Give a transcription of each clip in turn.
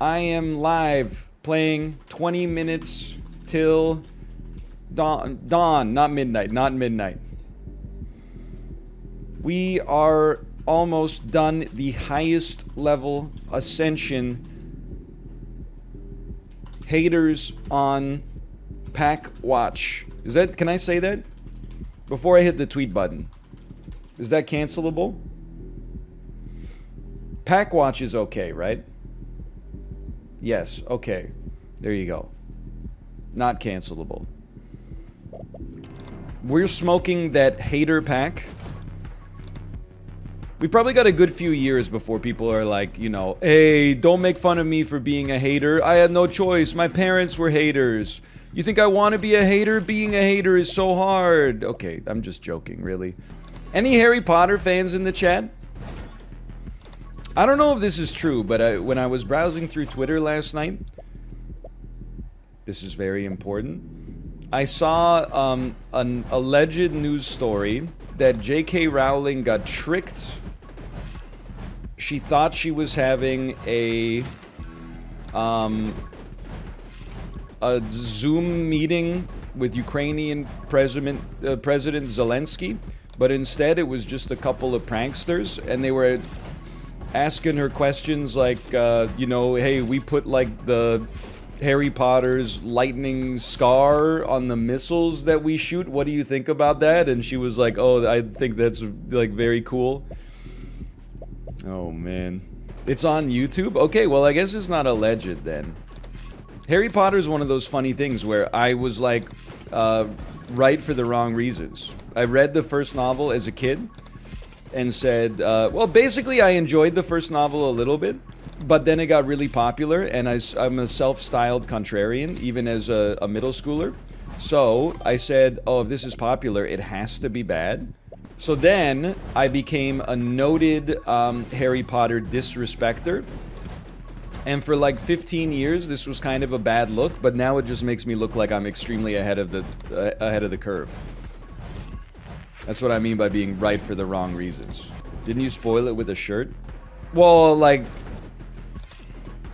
I am live playing 20 minutes till dawn, not midnight, not midnight. We are almost done the highest level ascension. Haters on packwatch. Is that, can I say that? Before I hit the tweet button. Is that cancelable? Packwatch is okay, right? Yes, okay. There you go. Not cancelable. We're smoking that hater pack. We probably got a good few years before people are like, you know, hey, don't make fun of me for being a hater. I had no choice. My parents were haters. You think I want to be a hater? Being a hater is so hard. Okay, I'm just joking, really. Any Harry Potter fans in the chat? I don't know if this is true, but when I was browsing through Twitter last night, this is very important, I saw an alleged news story that J.K. Rowling got tricked. She thought she was having a Zoom meeting with Ukrainian President Zelensky, but instead it was just a couple of pranksters, and they were asking her questions like, you know, hey, we put like the Harry Potter's lightning scar on the missiles that we shoot. What do you think about that? And she was like, oh, I think that's like very cool. Oh man. It's on YouTube? Okay, well I guess it's not alleged then. Harry Potter's one of those funny things where I was like, right for the wrong reasons. I read the first novel as a kid and said, well, basically I enjoyed the first novel a little bit, but then it got really popular, and I'm a self-styled contrarian, even as a middle schooler. So I said, oh, if this is popular, it has to be bad. So then I became a noted Harry Potter disrespecter. And for like 15 years, this was kind of a bad look, but now it just makes me look like I'm extremely ahead of the curve. That's what I mean by being right for the wrong reasons. Didn't you spoil it with a shirt? Well, like,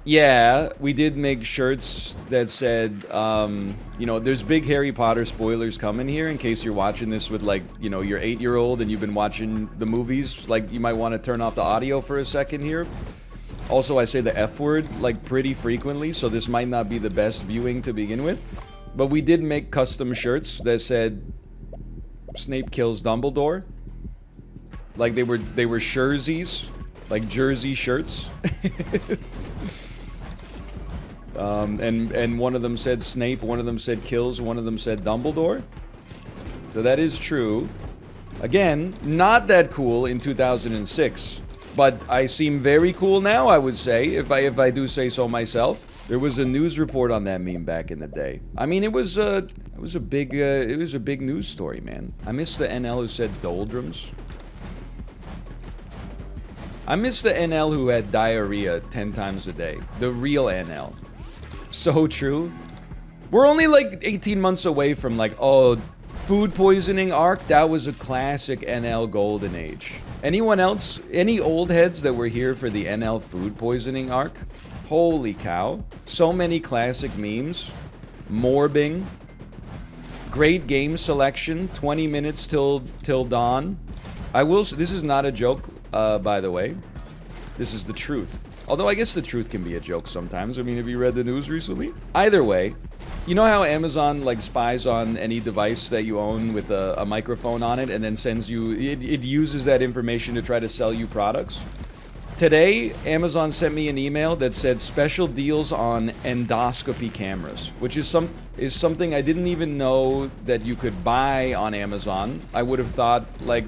yeah, we did make shirts that said, you know, there's big Harry Potter spoilers coming here in case you're watching this with, like, you know, your 8-year-old and you've been watching the movies. Like, you might want to turn off the audio for a second here. Also, I say the F word, like, pretty frequently, so this might not be the best viewing to begin with. But we did make custom shirts that said, Snape kills Dumbledore. Like, they were jerseys. Like, jersey shirts. And one of them said Snape, one of them said kills, one of them said Dumbledore. So that is true. Again, not that cool in 2006, but I seem very cool now, I would say, if I do say so myself. There was a news report on that meme back in the day. I mean, it was a big news story, man. I miss the NL who said doldrums. I miss the NL who had diarrhea 10 times a day. The real NL. So true. We're only like 18 months away from like, oh, food poisoning arc. That was a classic NL golden age. Anyone else? Any old heads that were here for the NL food poisoning arc? Holy cow. So many classic memes. Morbing. Great game selection. 20 minutes till dawn. This is not a joke, by the way. This is the truth. Although I guess the truth can be a joke sometimes. I mean, have you read the news recently? Either way, you know how Amazon like spies on any device that you own with a microphone on it and then sends you, it uses that information to try to sell you products? Today, Amazon sent me an email that said special deals on endoscopy cameras, which is something I didn't even know that you could buy on Amazon. I would have thought like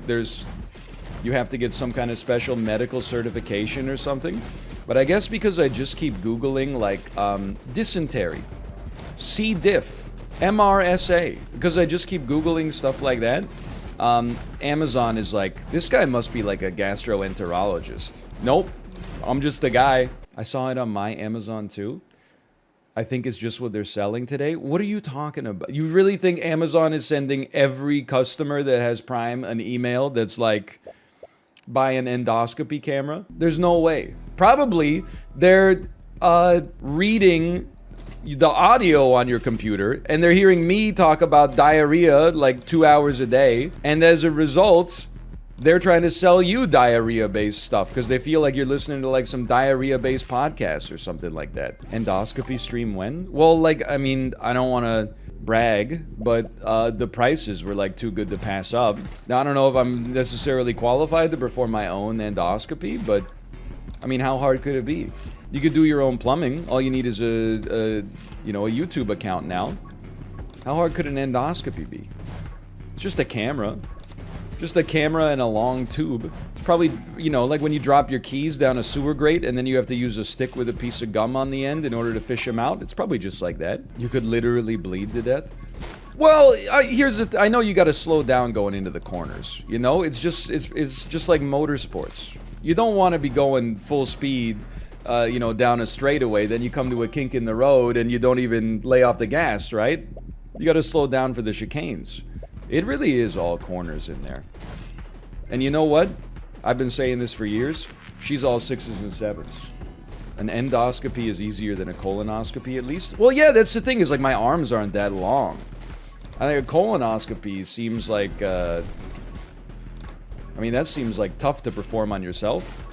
you have to get some kind of special medical certification or something. But I guess because I just keep Googling like dysentery, C. diff, MRSA, because I just keep Googling stuff like that, Amazon is like, this guy must be like a gastroenterologist. Nope, I'm just a guy. I saw it on my Amazon too. I think it's just what they're selling today. What are you talking about? You really think Amazon is sending every customer that has Prime an email that's like, buy an endoscopy camera? There's no way. Probably they're reading the audio on your computer, and they're hearing me talk about diarrhea like 2 hours a day, and as a result, they're trying to sell you diarrhea-based stuff because they feel like you're listening to like some diarrhea-based podcast or something like that. Endoscopy stream when? Well, like, I mean, I don't want to brag, but the prices were like too good to pass up. Now, I don't know if I'm necessarily qualified to perform my own endoscopy, but I mean, how hard could it be? You could do your own plumbing. All you need is a YouTube account now. How hard could an endoscopy be? It's just a camera. Just a camera and a long tube. It's probably, like when you drop your keys down a sewer grate and then you have to use a stick with a piece of gum on the end in order to fish them out. It's probably just like that. You could literally bleed to death. Well, here's the I know you got to slow down going into the corners. It's just like motorsports. You don't want to be going full speed, down a straightaway. Then you come to a kink in the road and you don't even lay off the gas, right? You got to slow down for the chicanes. It really is all corners in there. And you know what? I've been saying this for years. She's all 6s and 7s. An endoscopy is easier than a colonoscopy, at least. Well, yeah, that's the thing, is like my arms aren't that long. I think a colonoscopy seems like, that seems like tough to perform on yourself.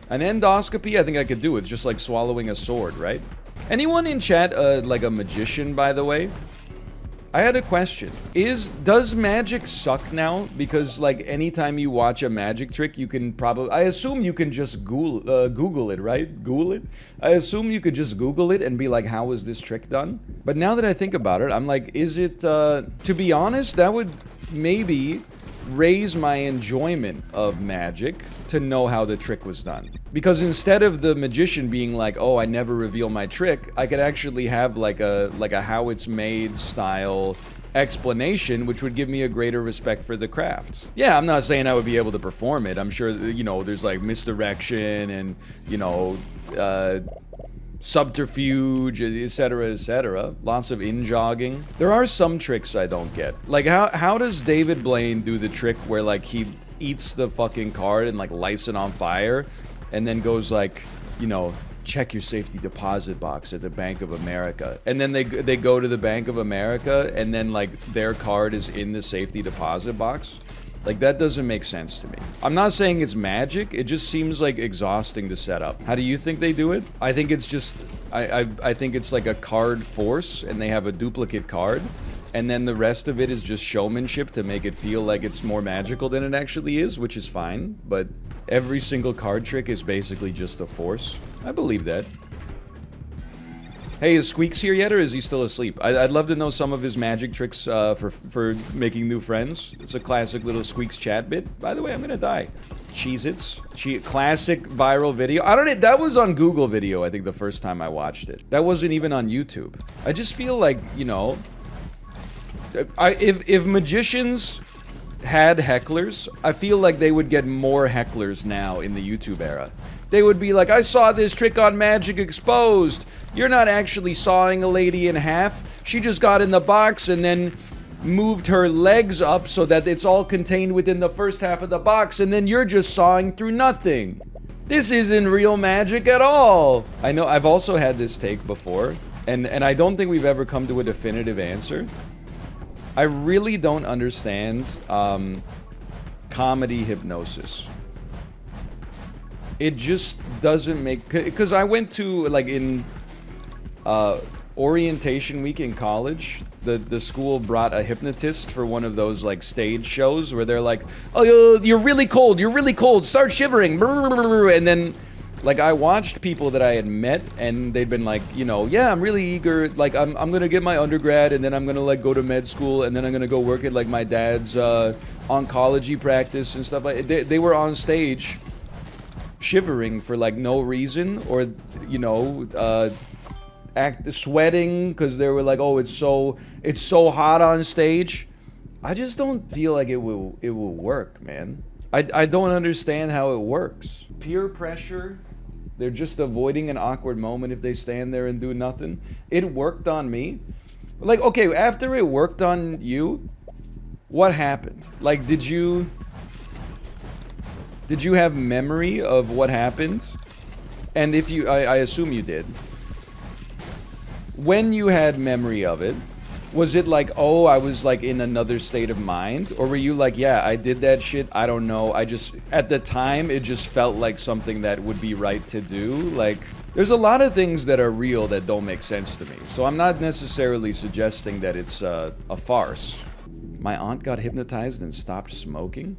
An endoscopy, I think I could do. It's just like swallowing a sword, right? Anyone in chat, like a magician, by the way? I had a question. Does magic suck now? Because like anytime you watch a magic trick, you can probably, I assume you can just Google it, right? Google it? I assume you could just Google it and be like, how is this trick done? But now that I think about it, I'm like, is it, to be honest, that would maybe raise my enjoyment of magic to know how the trick was done. Because instead of the magician being like, oh, I never reveal my trick, I could actually have like a how it's made style explanation, which would give me a greater respect for the craft. Yeah, I'm not saying I would be able to perform it. I'm sure, there's like misdirection and, subterfuge, etc., etc. Lots of in-jogging. There are some tricks I don't get. Like, how does David Blaine do the trick where, like, he eats the fucking card and, like, lights it on fire, and then goes, like, check your safety deposit box at the Bank of America. And then they go to the Bank of America, and then, like, their card is in the safety deposit box? Like, that doesn't make sense to me. I'm not saying it's magic, it just seems like exhausting to set up. How do you think they do it? I think it's just, I think it's like a card force, and they have a duplicate card, and then the rest of it is just showmanship to make it feel like it's more magical than it actually is, which is fine, but every single card trick is basically just a force. I believe that. Hey, is Squeaks here yet, or is he still asleep? I'd love to know some of his magic tricks for making new friends. It's a classic little Squeaks chat bit. By the way, I'm gonna die. Cheez-Its. Classic viral video. That was on Google Video, I think, the first time I watched it. That wasn't even on YouTube. I just feel like, if magicians had hecklers, I feel like they would get more hecklers now in the YouTube era. They would be like, I saw this trick on Magic Exposed. You're not actually sawing a lady in half. She just got in the box and then moved her legs up so that it's all contained within the first half of the box, and then you're just sawing through nothing. This isn't real magic at all. I know I've also had this take before, and I don't think we've ever come to a definitive answer. I really don't understand comedy hypnosis. It just doesn't make, because I went to, like, in orientation week in college, the school brought a hypnotist for one of those, like, stage shows where they're like, oh, you're really cold, start shivering, and then, like, I watched people that I had met, and they'd been like, yeah, I'm really eager, like, I'm gonna get my undergrad, and then I'm gonna, like, go to med school, and then I'm gonna go work at, like, my dad's oncology practice and stuff like that. They were on stage shivering for, like, no reason, or, sweating because they were like, oh, it's so hot on stage. I just don't feel like it will work, man. I don't understand how it works. Peer pressure. They're just avoiding an awkward moment if they stand there and do nothing. It worked on me. Like, okay, after it worked on you, what happened? Like, did you have memory of what happened? and if you, I assume you did, when you had memory of it, was it like, oh, I was like in another state of mind? Or were you like, yeah, I did that shit, I don't know, I just, at the time, it just felt like something that would be right to do? Like, there's a lot of things that are real that don't make sense to me. So I'm not necessarily suggesting that it's a farce. My aunt got hypnotized and stopped smoking?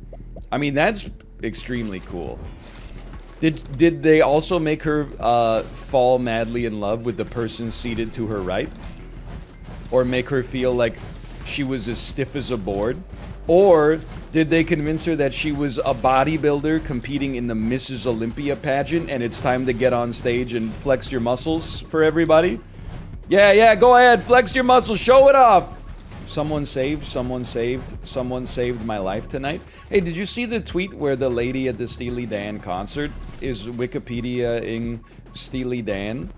I mean, that's extremely cool. Did they also make her fall madly in love with the person seated to her right? Or make her feel like she was as stiff as a board? Or did they convince her that she was a bodybuilder competing in the Mrs. Olympia pageant and it's time to get on stage and flex your muscles for everybody? Yeah, go ahead, flex your muscles, show it off! Someone saved my life tonight. Hey, did you see the tweet where the lady at the Steely Dan concert is Wikipedia-ing Steely Dan?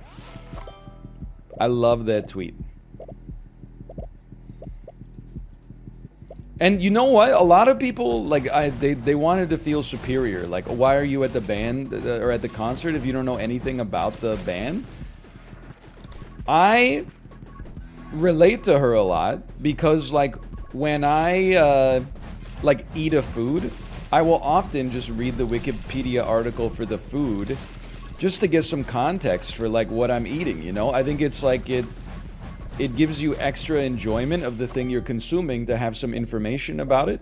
I love that tweet. And you know what? A lot of people, like, they wanted to feel superior. Like, why are you at the band or at the concert if you don't know anything about the band? I relate to her a lot because, like, when I, like, eat a food, I will often just read the Wikipedia article for the food just to get some context for, like, what I'm eating, you know? I think it's like it gives you extra enjoyment of the thing you're consuming to have some information about it.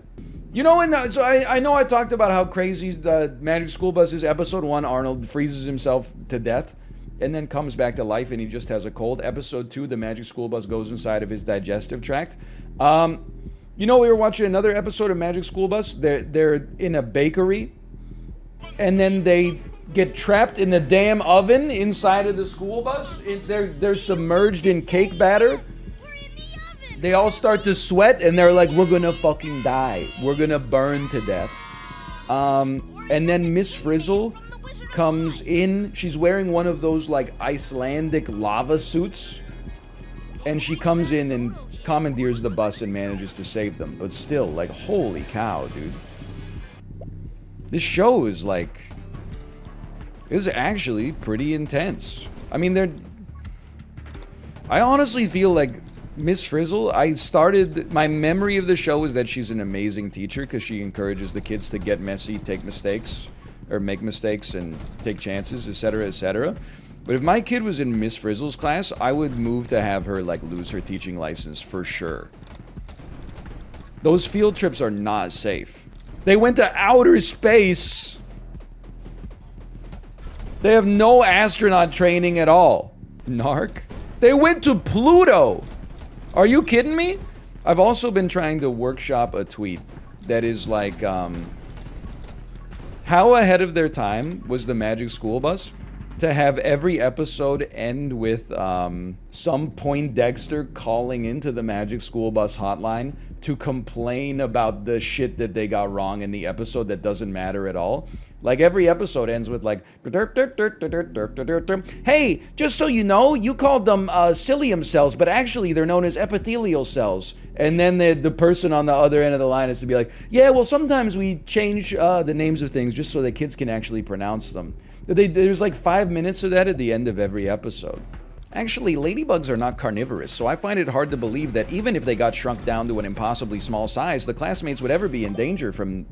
You know, and so I know I talked about how crazy the Magic School Bus is. Episode 1, Arnold freezes himself to death and then comes back to life and he just has a cold. Episode 2, the Magic School Bus goes inside of his digestive tract. You know, we were watching another episode of Magic School Bus. They're in a bakery and then they get trapped in the damn oven inside of the school bus. They're submerged in cake batter. They all start to sweat and they're like, we're gonna fucking die. We're gonna burn to death. And then Miss Frizzle comes in. She's wearing one of those like Icelandic lava suits. And she comes in and commandeers the bus and manages to save them. But still, like, holy cow, dude. This show is like... is actually pretty intense. I mean, I honestly feel like Miss Frizzle, my memory of the show is that she's an amazing teacher because she encourages the kids to get messy, take mistakes, or make mistakes and take chances, etc., etc. But if my kid was in Miss Frizzle's class, I would move to have her, like, lose her teaching license for sure. Those field trips are not safe. They went to outer space. They have no astronaut training at all. Narc? They went to Pluto! Are you kidding me? I've also been trying to workshop a tweet that is like, how ahead of their time was the Magic School Bus to have every episode end with some Poindexter calling into the Magic School Bus hotline to complain about the shit that they got wrong in the episode that doesn't matter at all. Like, every episode ends with, like, hey, just so you know, you called them cilium cells, but actually they're known as epithelial cells. And then the person on the other end of the line is to be like, yeah, well, sometimes we change the names of things just so that kids can actually pronounce them. There's like 5 minutes of that at the end of every episode. Actually, ladybugs are not carnivorous, so I find it hard to believe that even if they got shrunk down to an impossibly small size, the classmates would ever be in danger from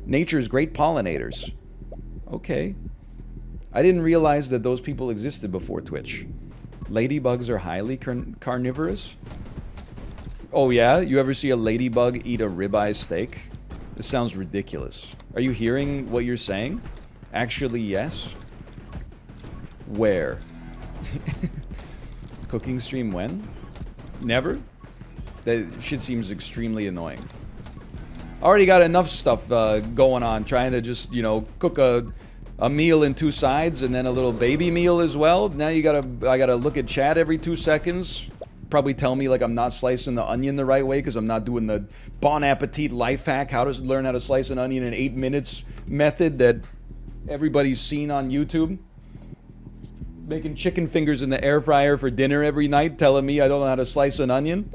nature's great pollinators. Okay. I didn't realize that those people existed before Twitch. Ladybugs are highly carnivorous? Oh yeah? You ever see a ladybug eat a ribeye steak? This sounds ridiculous. Are you hearing what you're saying? Actually, yes. Where? Cooking stream when? Never? That shit seems extremely annoying. Already got enough stuff going on, trying to just, you know, cook a meal in 2 sides and then a little baby meal as well. Now I gotta look at chat every 2 seconds. Probably tell me like I'm not slicing the onion the right way because I'm not doing the Bon Appetit life hack, how to learn how to slice an onion in 8 minutes method that everybody's seen on YouTube. Making chicken fingers in the air fryer for dinner every night, telling me I don't know how to slice an onion.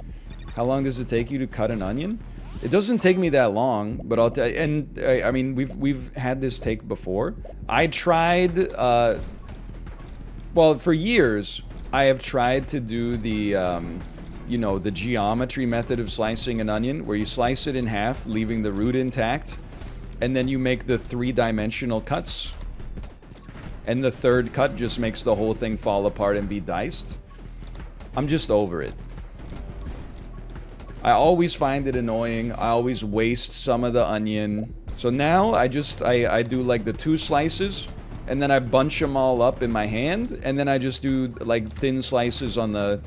How long does it take you to cut an onion? It doesn't take me that long, but I'll tell you, and I mean, we've had this take before. I tried Well, for years, I have tried to do the, you know, the geometry method of slicing an onion, where you slice it in half, leaving the root intact, and then you make the 3-dimensional cuts. And the third cut just makes the whole thing fall apart and be diced. I'm just over it. I always find it annoying. I always waste some of the onion. So now I do like the 2 slices, and then I bunch them all up in my hand, and then I just do like thin slices on the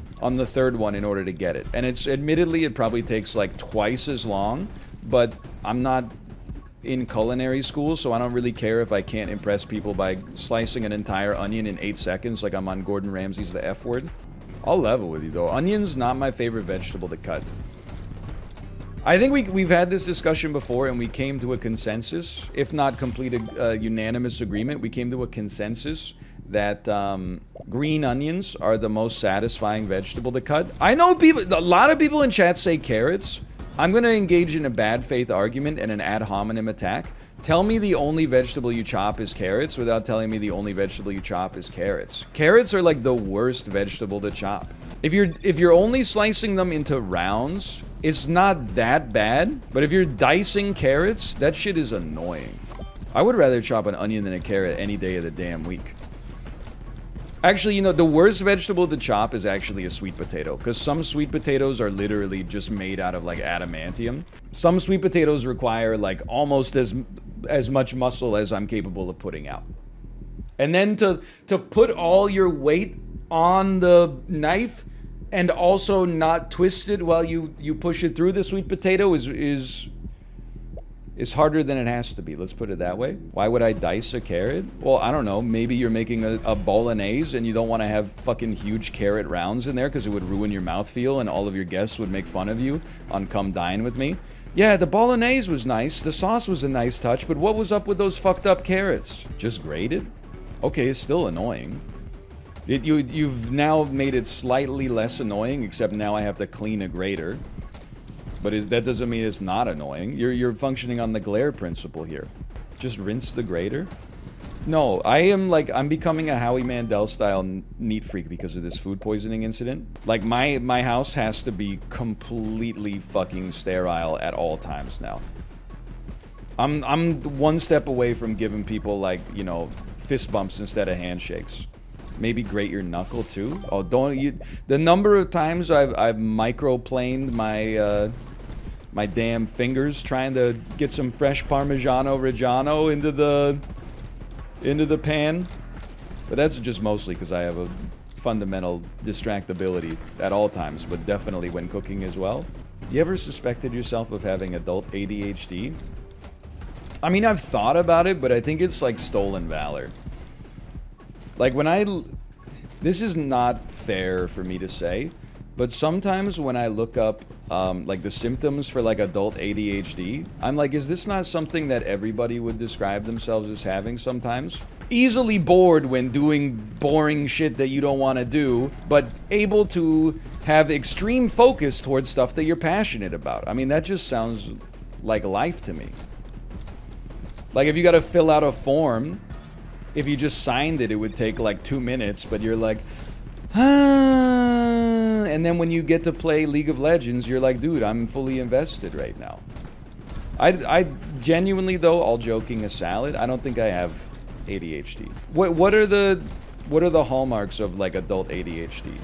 third one in order to get it. And it's admittedly, it probably takes like twice as long, but I'm not in culinary school, so I don't really care if I can't impress people by slicing an entire onion in 8 seconds like I'm on Gordon Ramsay's The F Word. I'll level with you though. Onion's not my favorite vegetable to cut. I think we've had this discussion before, and we came to a consensus, if not complete unanimous agreement. We came to a consensus that green onions are the most satisfying vegetable to cut. I know a lot of people in chat say carrots. I'm going to engage in a bad faith argument and an ad hominem attack. Tell me the only vegetable you chop is carrots without telling me the only vegetable you chop is carrots. Carrots are like the worst vegetable to chop. If you're only slicing them into rounds, it's not that bad, but if you're dicing carrots, that shit is annoying. I would rather chop an onion than a carrot any day of the damn week. Actually, you know, the worst vegetable to chop is actually a sweet potato, because some sweet potatoes are literally just made out of like adamantium. Some sweet potatoes require like almost as much muscle as I'm capable of putting out. And then to put all your weight on the knife and also not twist it while you push it through the sweet potato is harder than it has to be. Let's put it that way. Why would I dice a carrot? Well, I don't know. Maybe you're making a bolognese and you don't want to have fucking huge carrot rounds in there because it would ruin your mouthfeel and all of your guests would make fun of you on Come Dine With Me. Yeah, the bolognese was nice. The sauce was a nice touch, but what was up with those fucked up carrots? Just grated? Okay, it's still annoying. You've now made it slightly less annoying, except now I have to clean a grater. But that doesn't mean it's not annoying. You're functioning on the glare principle here. Just rinse the grater? No, I'm becoming a Howie Mandel style neat freak because of this food poisoning incident. Like my house has to be completely fucking sterile at all times now. I'm one step away from giving people like, you know, fist bumps instead of handshakes. Maybe grate your knuckle too. Oh, don't you? The number of times I've microplaned my my damn fingers trying to get some fresh Parmigiano Reggiano into the pan. But that's just mostly because I have a fundamental distractibility at all times, but definitely when cooking as well. You ever suspected yourself of having adult ADHD? I mean, I've thought about it, but I think it's like stolen valor. Like this is not fair for me to say, but sometimes when I look up like the symptoms for like adult ADHD, I'm like, is this not something that everybody would describe themselves as having sometimes? Easily bored when doing boring shit that you don't want to do, but able to have extreme focus towards stuff that you're passionate about. I mean, that just sounds like life to me. Like if you got to fill out a form, if you just signed it, it would take like 2 minutes, but you're like, ah, and then when you get to play League of Legends, you're like, dude, I'm fully invested right now. I genuinely, though, all joking aside, I don't think I have ADHD. What are the hallmarks of like adult ADHD?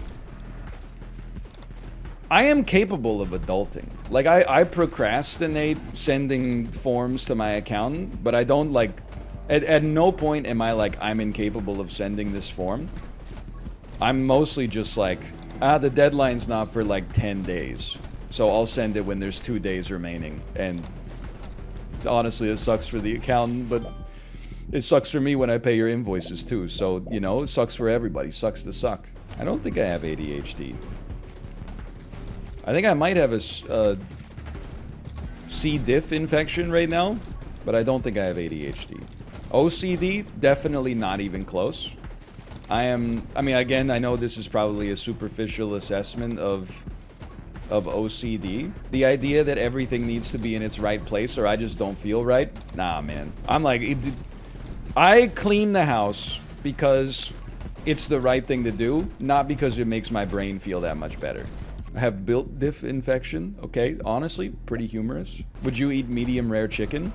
I am capable of adulting. Like I procrastinate sending forms to my accountant, but I don't like. At no point am I like, I'm incapable of sending this form. I'm mostly just like, the deadline's not for like 10 days. So I'll send it when there's 2 days remaining. And honestly, it sucks for the accountant, but it sucks for me when I pay your invoices too. So, you know, it sucks for everybody. Sucks to suck. I don't think I have ADHD. I think I might have a C. diff infection right now, but I don't think I have ADHD. OCD, definitely not even close. I mean, again, I know this is probably a superficial assessment of OCD. The idea that everything needs to be in its right place or I just don't feel right, nah, man. I'm like, I clean the house because it's the right thing to do, not because it makes my brain feel that much better. I have built diff infection. Okay, honestly, pretty humorous. Would you eat medium rare chicken?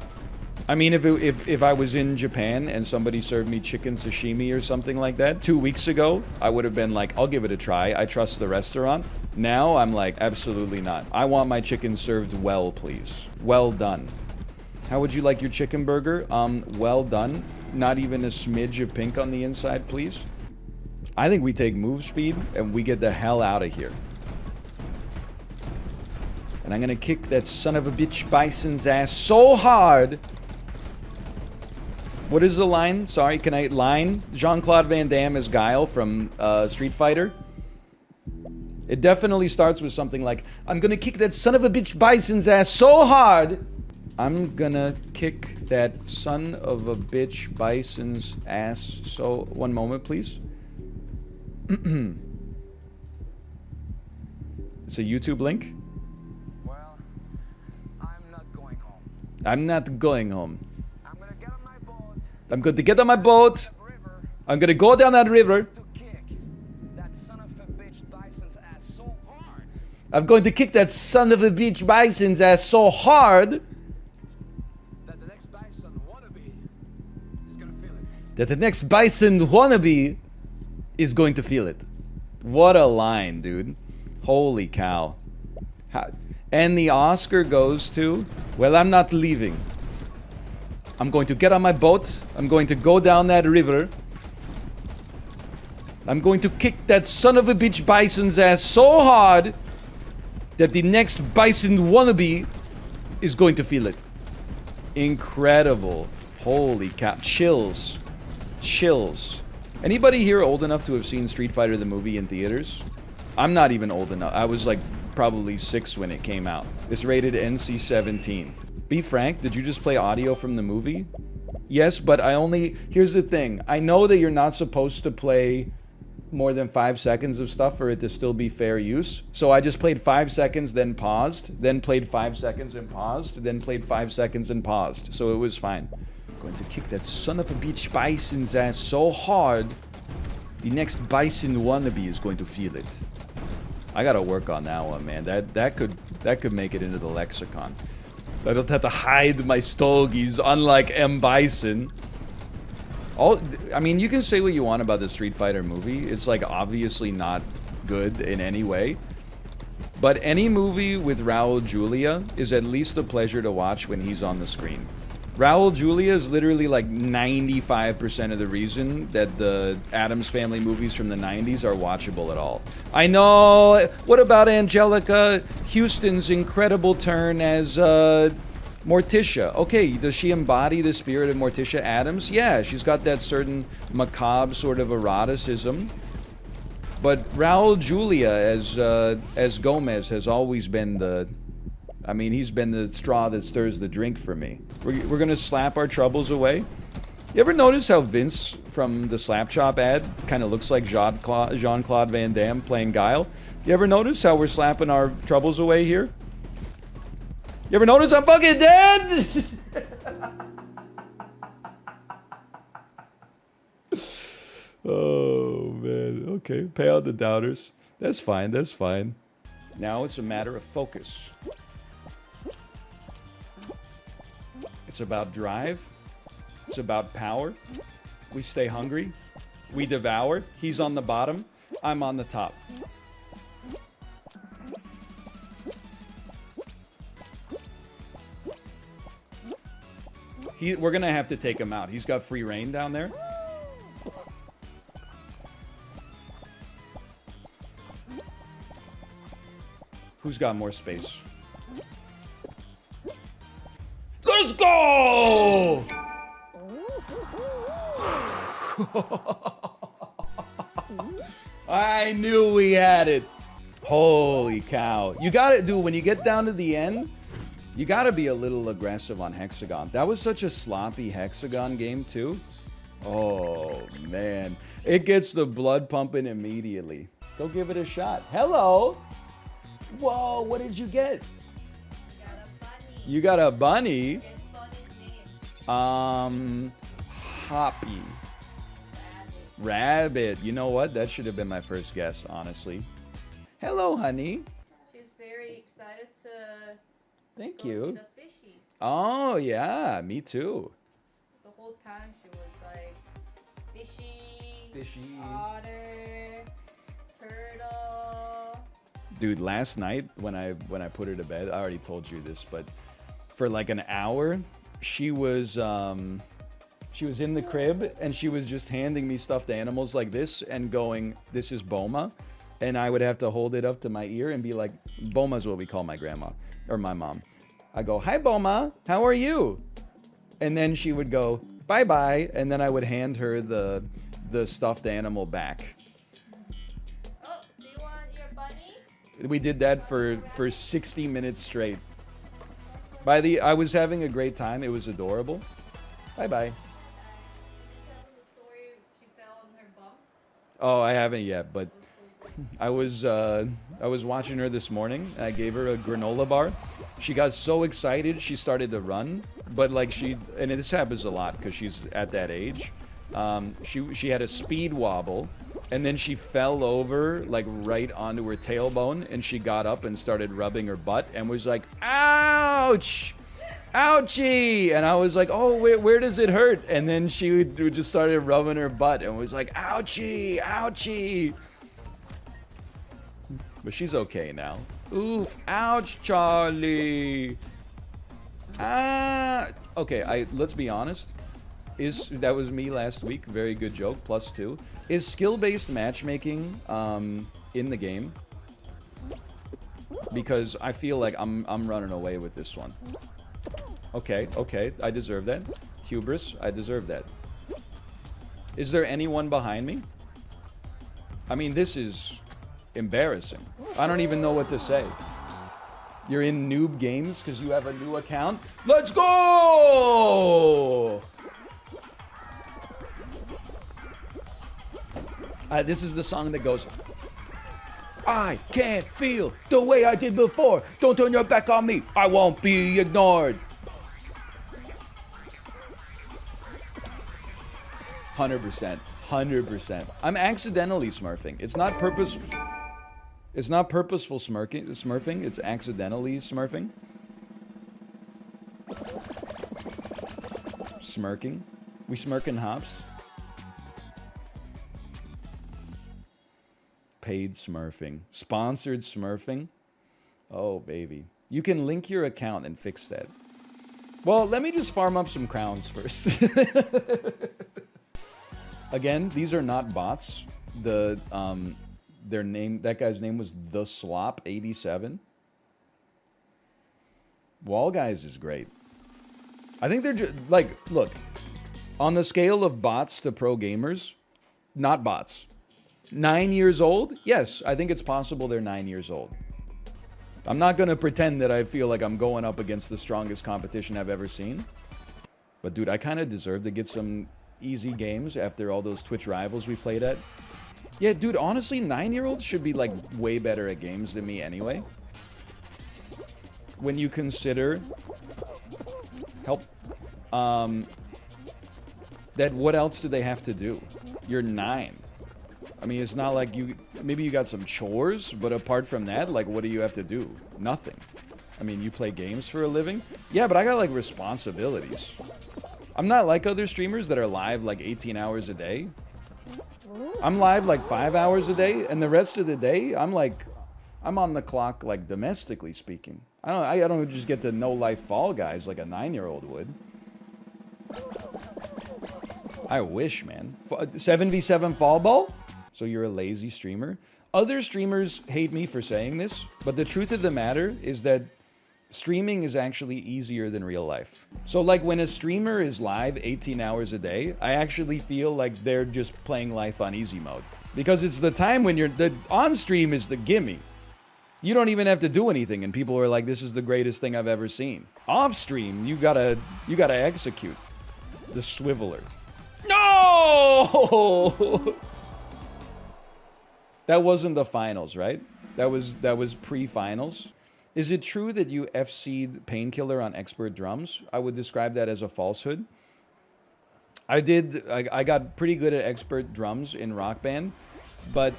I mean, if I was in Japan and somebody served me chicken sashimi or something like that 2 weeks ago, I would have been like, I'll give it a try. I trust the restaurant. Now I'm like, absolutely not. I want my chicken served well, please. Well done. How would you like your chicken burger? Well done. Not even a smidge of pink on the inside, please. I think we take move speed and we get the hell out of here. And I'm gonna kick that son of a bitch bison's ass so hard. What is the line? Sorry, can I line? Jean-Claude Van Damme as Guile from Street Fighter. It definitely starts with something like, I'm gonna kick that son of a bitch bison's ass so hard. I'm gonna kick that son of a bitch bison's ass so... One moment, please. It's a YouTube link. Well, I'm not going home. I'm not going home. I'm gonna get on my boat. I'm going to get on my boat. River I'm gonna go down that river. to kick that son of a bitch bison's ass so hard I'm going to kick that son of a bitch bison's ass so hard that the next bison wannabe is gonna feel it. that the next bison wannabe is going to feel it. What a line, dude. Holy cow. And the Oscar goes to, well, I'm not leaving. I'm going to get on my boat. I'm going to go down that river. I'm going to kick that son of a bitch bison's ass so hard that the next bison wannabe is going to feel it. Incredible. Holy cow. Chills. Chills. Anybody here old enough to have seen Street Fighter the movie in theaters? I'm not even old enough. I was like probably 6 when it came out. It's rated NC-17. Be frank, did you just play audio from the movie? Yes, but I only... Here's the thing. I know that you're not supposed to play more than 5 seconds of stuff for it to still be fair use. So I just played 5 seconds, then paused, then played 5 seconds and paused, then played 5 seconds and paused. So it was fine. I'm going to kick that son of a bitch bison's ass so hard, the next bison wannabe is going to feel it. I gotta work on that one, man. That could make it into the lexicon. I don't have to hide my stogies, unlike M. Bison. I mean, you can say what you want about the Street Fighter movie. It's like obviously not good in any way. But any movie with Raul Julia is at least a pleasure to watch when he's on the screen. Raul Julia is literally like 95% of the reason that the Addams Family movies from the 90s are watchable at all. I know. What about Angelica Houston's incredible turn as Morticia? Okay, does she embody the spirit of Morticia Addams? Yeah, she's got that certain macabre sort of eroticism. But Raul Julia as Gomez has always been the... I mean, he's been the straw that stirs the drink for me. We're gonna slap our troubles away. You ever notice how Vince from the Slap Chop ad kind of looks like Jean-Claude Van Damme playing Guile? You ever notice how we're slapping our troubles away here? You ever notice I'm fucking dead? Oh, man. Okay, pay out the doubters. That's fine, that's fine. Now it's a matter of focus. It's about drive. It's about power. We stay hungry. We devour. He's on the bottom. I'm on the top. We're gonna have to take him out. He's got free reign down there. Who's got more space? Let's go! I knew we had it. Holy cow. You gotta do, when you get down to the end, you gotta be a little aggressive on Hexagon. That was such a sloppy Hexagon game too. Oh man. It gets the blood pumping immediately. Go give it a shot. Hello. Whoa, what did you get? You got a bunny? Hoppy. Rabbit. You know what? That should have been my first guess, honestly. Hello, honey. She's very excited to Thank go you. see the fishies. Oh, yeah. Me too. The whole time she was like, fishy, Fishy. otter, turtle. Dude, last night when I put her to bed, I already told you this, but for like an hour, she was in the crib and she was just handing me stuffed animals like this and going, "This is Boma," and I would have to hold it up to my ear and be like, "Boma's what we call my grandma or my mom." I go, "Hi, Boma, how are you?" And then she would go, "Bye bye," and then I would hand her the stuffed animal back. Oh, do you want your bunny? We did that for 60 minutes straight. I was having a great time. It was adorable. Bye bye. Tell the story she fell on her bum. Oh, I haven't yet, but I was watching her this morning. I gave her a granola bar. She got so excited she started to run, but like and this happens a lot because she's at that age. She had a speed wobble, and then she fell over like right onto her tailbone, and she got up and started rubbing her butt and was like, "Ouch! Ouchie!" And I was like, "Oh, where does it hurt?" And then she just started rubbing her butt and was like, "Ouchie! Ouchie!" But she's okay now. Oof! Ouch, Charlie! Ah! Okay, let's be honest. That was me last week. Very good joke. +2. Is skill-based matchmaking in the game? Because I feel like I'm running away with this one. Okay, I deserve that. Hubris, I deserve that. Is there anyone behind me? I mean, this is embarrassing. I don't even know what to say. You're in noob games because you have a new account? Let's go! This is the song that goes, "I can't feel the way I did before. Don't turn your back on me. I won't be ignored." 100%. 100%. I'm accidentally smurfing. It's not purposeful smurfing. It's accidentally smurfing. Smirking. We smirking hops. Paid smurfing. Sponsored smurfing. Oh, baby. You can link your account and fix that. Well, let me just farm up some crowns first. Again, these are not bots. That guy's name was The Slop 87. Wall Guys is great. I think they're just like, look, on the scale of bots to pro gamers, not bots. 9 years old? Yes, I think it's possible they're 9 years old. I'm not going to pretend that I feel like I'm going up against the strongest competition I've ever seen. But dude, I kind of deserve to get some easy games after all those Twitch rivals we played at. Yeah, dude, honestly, 9-year-olds should be like way better at games than me anyway. When you consider that what else do they have to do? You're 9. I mean, it's not like maybe you got some chores, but apart from that, like, what do you have to do? Nothing. I mean, you play games for a living? Yeah, but I got, like, responsibilities. I'm not like other streamers that are live, like, 18 hours a day. I'm live, like, 5 hours a day, and the rest of the day, I'm on the clock, like, domestically speaking. I don't just get to no-life Fall Guys like a 9-year-old would. I wish, man. 7v7 Fall Ball? So you're a lazy streamer? Other streamers hate me for saying this, but the truth of the matter is that streaming is actually easier than real life. So like when a streamer is live 18 hours a day, I actually feel like they're just playing life on easy mode. Because it's the time when the on stream is the gimme. You don't even have to do anything and people are like, this is the greatest thing I've ever seen. Off stream, you gotta execute. The swiveler. No! That wasn't the finals, right? That was pre-finals. Is it true that you FC'd Painkiller on expert drums? I would describe that as a falsehood. I got pretty good at expert drums in Rock Band, but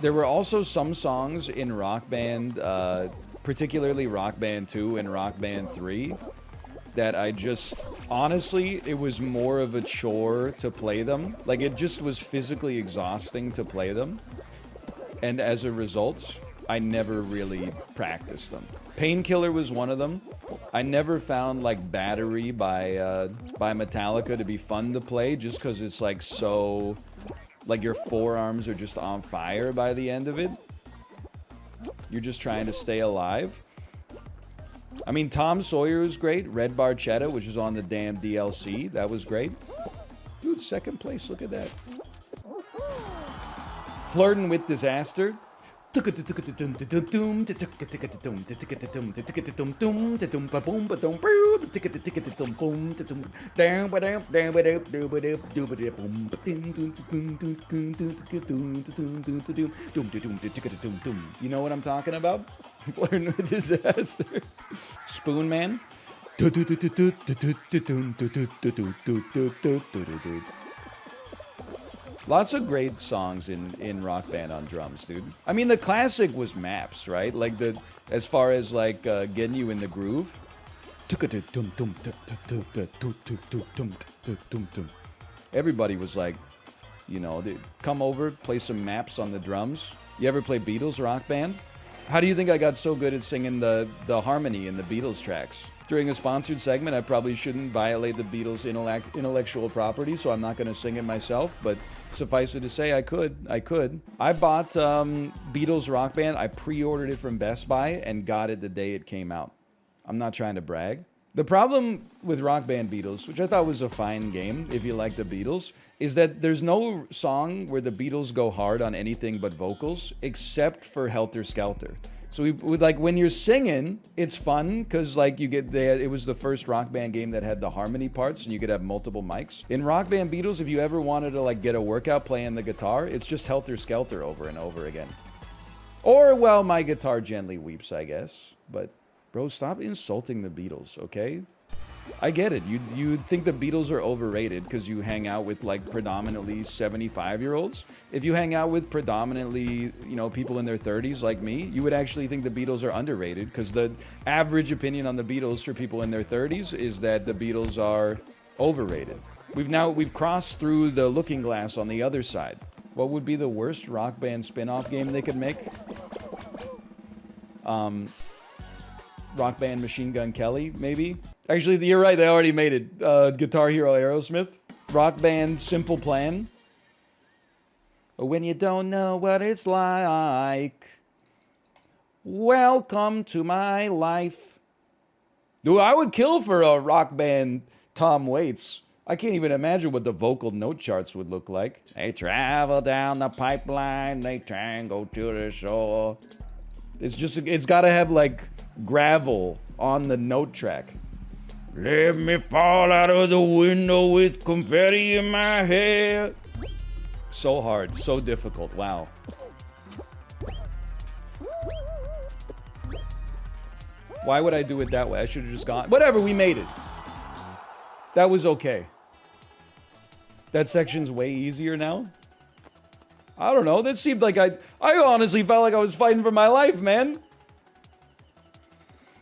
there were also some songs in Rock Band, particularly Rock Band 2 and Rock Band 3, that I just, honestly, it was more of a chore to play them. Like, it just was physically exhausting to play them. And as a result, I never really practiced them. Painkiller was one of them. I never found, like, Battery by Metallica to be fun to play, just because it's, like, so... Like, your forearms are just on fire by the end of it. You're just trying to stay alive. I mean, Tom Sawyer was great. Red Barchetta, which is on the damn DLC. That was great. Dude, second place. Look at that. Flirting with Disaster. You know what I'm talking about? Flirting with Disaster. Spoon Man. Lots of great songs in Rock Band on drums, dude. I mean, the classic was Maps, right? Like, as far as, like, getting you in the groove. Everybody was like, you know, come over, play some Maps on the drums. You ever play Beatles Rock Band? How do you think I got so good at singing the harmony in the Beatles tracks? During a sponsored segment, I probably shouldn't violate the Beatles' intellectual property, so I'm not going to sing it myself, but suffice it to say, I could. I bought Beatles Rock Band. I pre-ordered it from Best Buy and got it the day it came out. I'm not trying to brag. The problem with Rock Band Beatles, which I thought was a fine game if you like the Beatles, is that there's no song where the Beatles go hard on anything but vocals, except for Helter Skelter. So like when you're singing, it's fun because like it was the first Rock Band game that had the harmony parts and you could have multiple mics. In Rock Band Beatles, if you ever wanted to like get a workout playing the guitar, it's just Helter Skelter over and over again. Or, well, My Guitar Gently Weeps, I guess. But, bro, stop insulting the Beatles, okay? I get it. You think the Beatles are overrated because you hang out with, like, predominantly 75-year-olds. If you hang out with predominantly, you know, people in their 30s like me, you would actually think the Beatles are underrated because the average opinion on the Beatles for people in their 30s is that the Beatles are overrated. We've crossed through the looking glass on the other side. What would be the worst Rock Band spin-off game they could make? Rock Band Machine Gun Kelly, maybe? Actually, you're right, they already made it. Guitar Hero Aerosmith. Rock Band Simple Plan. When you don't know what it's like. Welcome to my life. Dude, I would kill for a Rock Band Tom Waits. I can't even imagine what the vocal note charts would look like. They travel down the pipeline, they tango to the shore. It's gotta have like gravel on the note track. Let me fall out of the window with confetti in my hair. So hard, so difficult, wow. Why would I do it that way? I should have just gone. Whatever, we made it. That was okay. That section's way easier now? I don't know. That seemed like I honestly felt like I was fighting for my life, man.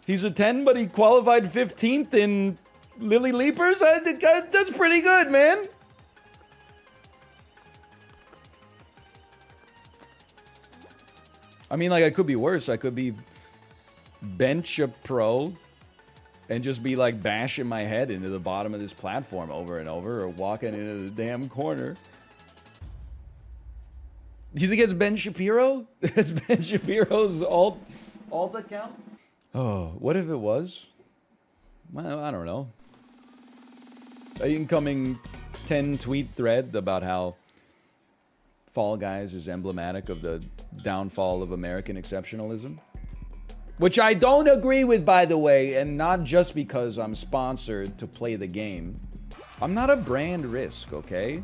He's a 10, but he qualified 15th in Lily Leapers? That's pretty good, man. I mean, like, I could be worse. I could be bench a pro and just be, like, bashing my head into the bottom of this platform over and over or walking into the damn corner. Do you think it's Ben Shapiro? Is Ben Shapiro's alt account? Oh, what if it was? Well, I don't know. An incoming 10-tweet thread about how Fall Guys is emblematic of the downfall of American exceptionalism. Which I don't agree with, by the way, and not just because I'm sponsored to play the game. I'm not a brand risk, okay?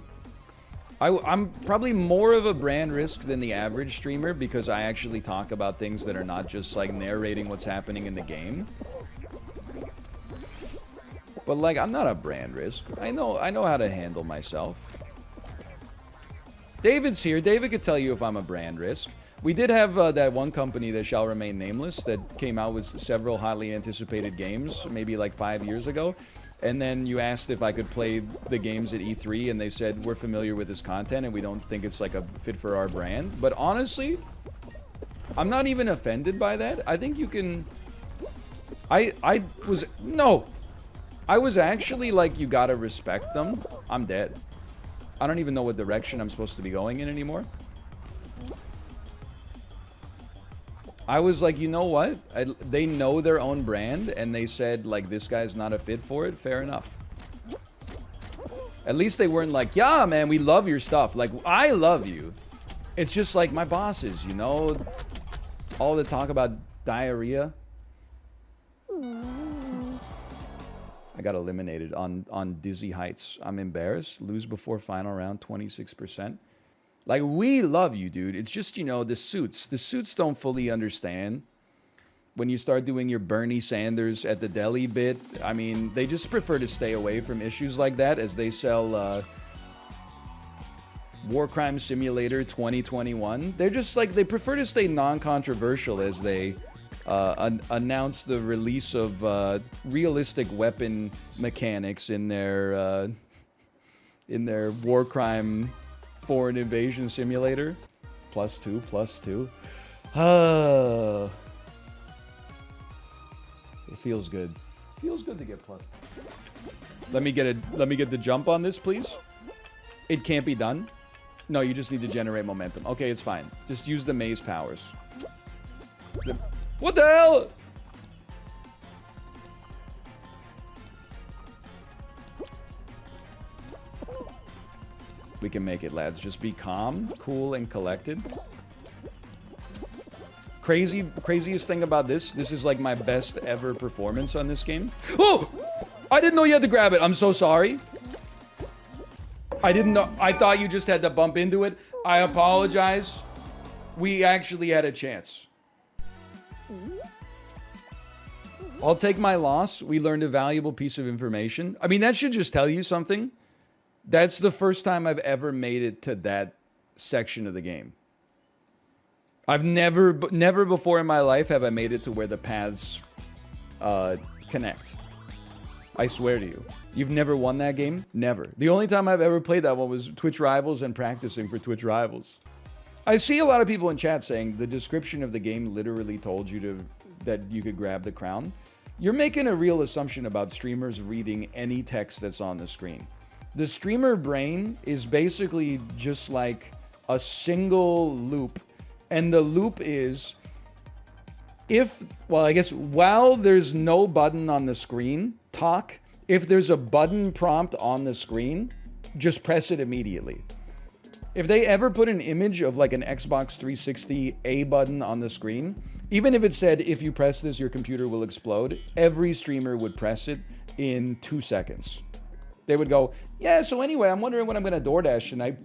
I'm probably more of a brand risk than the average streamer because I actually talk about things that are not just like narrating what's happening in the game. But like, I'm not a brand risk. I know how to handle myself. David's here. David could tell you if I'm a brand risk. We did have that one company that shall remain nameless that came out with several highly anticipated games, maybe like 5 years ago. And then you asked if I could play the games at E3, and they said, we're familiar with this content and we don't think it's like a fit for our brand. But honestly, I'm not even offended by that. I think you can... I was actually like, you gotta respect them. I'm dead. I don't even know what direction I'm supposed to be going in anymore. I was like, you know what? They know their own brand, and they said, like, this guy's not a fit for it. Fair enough. At least they weren't like, yeah, man, we love your stuff. Like, I love you. It's just like my bosses, you know? All the talk about diarrhea. I got eliminated on Dizzy Heights. I'm embarrassed. Lose before final round, 26%. Like, we love you, dude. It's just, you know, the suits. The suits don't fully understand. When you start doing your Bernie Sanders at the deli bit, I mean, they just prefer to stay away from issues like that as they sell War Crime Simulator 2021. They're just like, they prefer to stay non-controversial as they announce the release of realistic weapon mechanics in their War Crime Foreign Invasion Simulator. +2, +2. It feels good. Feels good to get +2. Let me get the jump on this, please. It can't be done. No, you just need to generate momentum. Okay, it's fine. Just use the maze powers. What the hell? We can make it, lads. Just be calm, cool, and collected. Craziest thing about this is like my best ever performance on this game. Oh! I didn't know you had to grab it. I'm so sorry. I didn't know. I thought you just had to bump into it. I apologize. We actually had a chance. I'll take my loss. We learned a valuable piece of information. I mean, that should just tell you something. That's the first time I've ever made it to that section of the game. I've never before in my life have I made it to where the paths connect. I swear to you. You've never won that game? Never. The only time I've ever played that one was Twitch Rivals and practicing for Twitch Rivals. I see a lot of people in chat saying the description of the game literally told you that you could grab the crown. You're making a real assumption about streamers reading any text that's on the screen. The streamer brain is basically just like a single loop. And the loop is, I guess while there's no button on the screen, talk. If there's a button prompt on the screen, just press it immediately. If they ever put an image of like an Xbox 360 A button on the screen, even if it said, if you press this, your computer will explode, every streamer would press it in 2 seconds. They would go, yeah, so anyway, I'm wondering when I'm going to DoorDash tonight.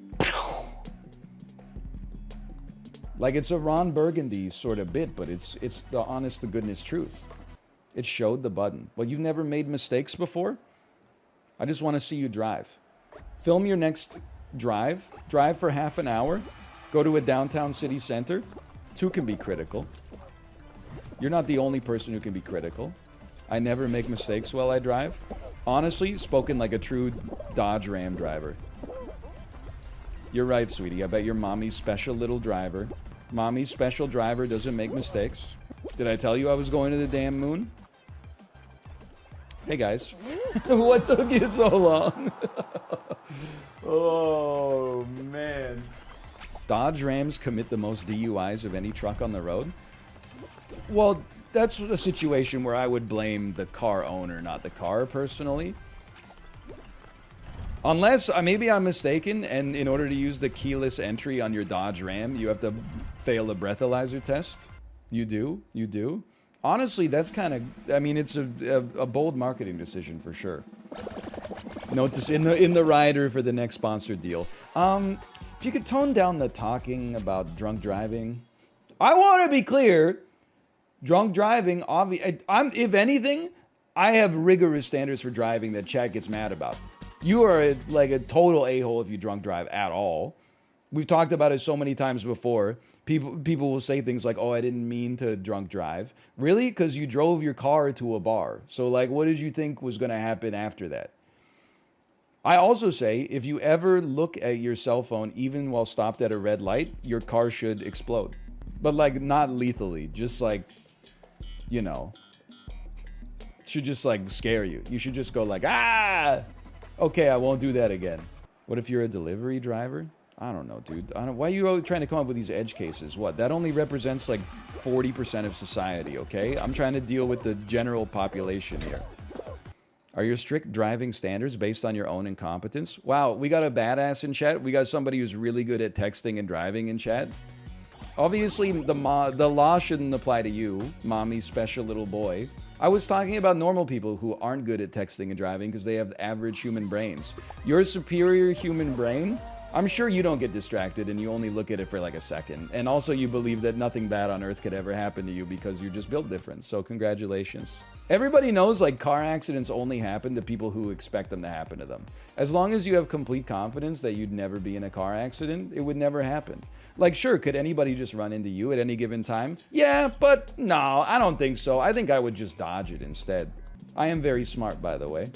Like it's a Ron Burgundy sort of bit, but it's the honest to goodness truth. It showed the button. Well, you've never made mistakes before? I just want to see you drive. Film your next drive. Drive for half an hour. Go to a downtown city center. 2 can be critical. You're not the only person who can be critical. I never make mistakes while I drive. Honestly, spoken like a true Dodge Ram driver. You're right, sweetie. I bet your mommy's special little driver. Mommy's special driver doesn't make mistakes. Did I tell you I was going to the damn moon? Hey, guys. What took you so long? Oh, man. Dodge Rams commit the most DUIs of any truck on the road? Well, that's a situation where I would blame the car owner, not the car, personally. Unless, maybe I'm mistaken, and in order to use the keyless entry on your Dodge Ram, you have to fail a breathalyzer test. You do? You do? Honestly, that's kind of, I mean, it's a bold marketing decision for sure. Notice in the rider for the next sponsored deal. If you could tone down the talking about drunk driving. I want to be clear. Drunk driving, if anything, I have rigorous standards for driving that chat gets mad about. You are like a total a-hole if you drunk drive at all. We've talked about it so many times before. People will say things like, oh, I didn't mean to drunk drive. Really? Because you drove your car to a bar. So like, what did you think was going to happen after that? I also say, if you ever look at your cell phone, even while stopped at a red light, your car should explode. But like, not lethally, just like, you know, should just like scare you. You should just go like, ah, okay, I won't do that again. What if you're a delivery driver? I don't know, dude. I don't, why are you always trying to come up with these edge cases? What? That only represents like 40% of society, okay? I'm trying to deal with the general population here. Are your strict driving standards based on your own incompetence? Wow, we got a badass in chat. We got somebody who's really good at texting and driving in chat. Obviously, the law shouldn't apply to you, mommy special little boy. I was talking about normal people who aren't good at texting and driving because they have average human brains. Your superior human brain, I'm sure you don't get distracted and you only look at it for like a second. And also you believe that nothing bad on earth could ever happen to you because you're just built different. So congratulations. Everybody knows like car accidents only happen to people who expect them to happen to them. As long as you have complete confidence that you'd never be in a car accident, it would never happen. Like, sure, could anybody just run into you at any given time? Yeah, but no, I don't think so. I think I would just dodge it instead. I am very smart, by the way.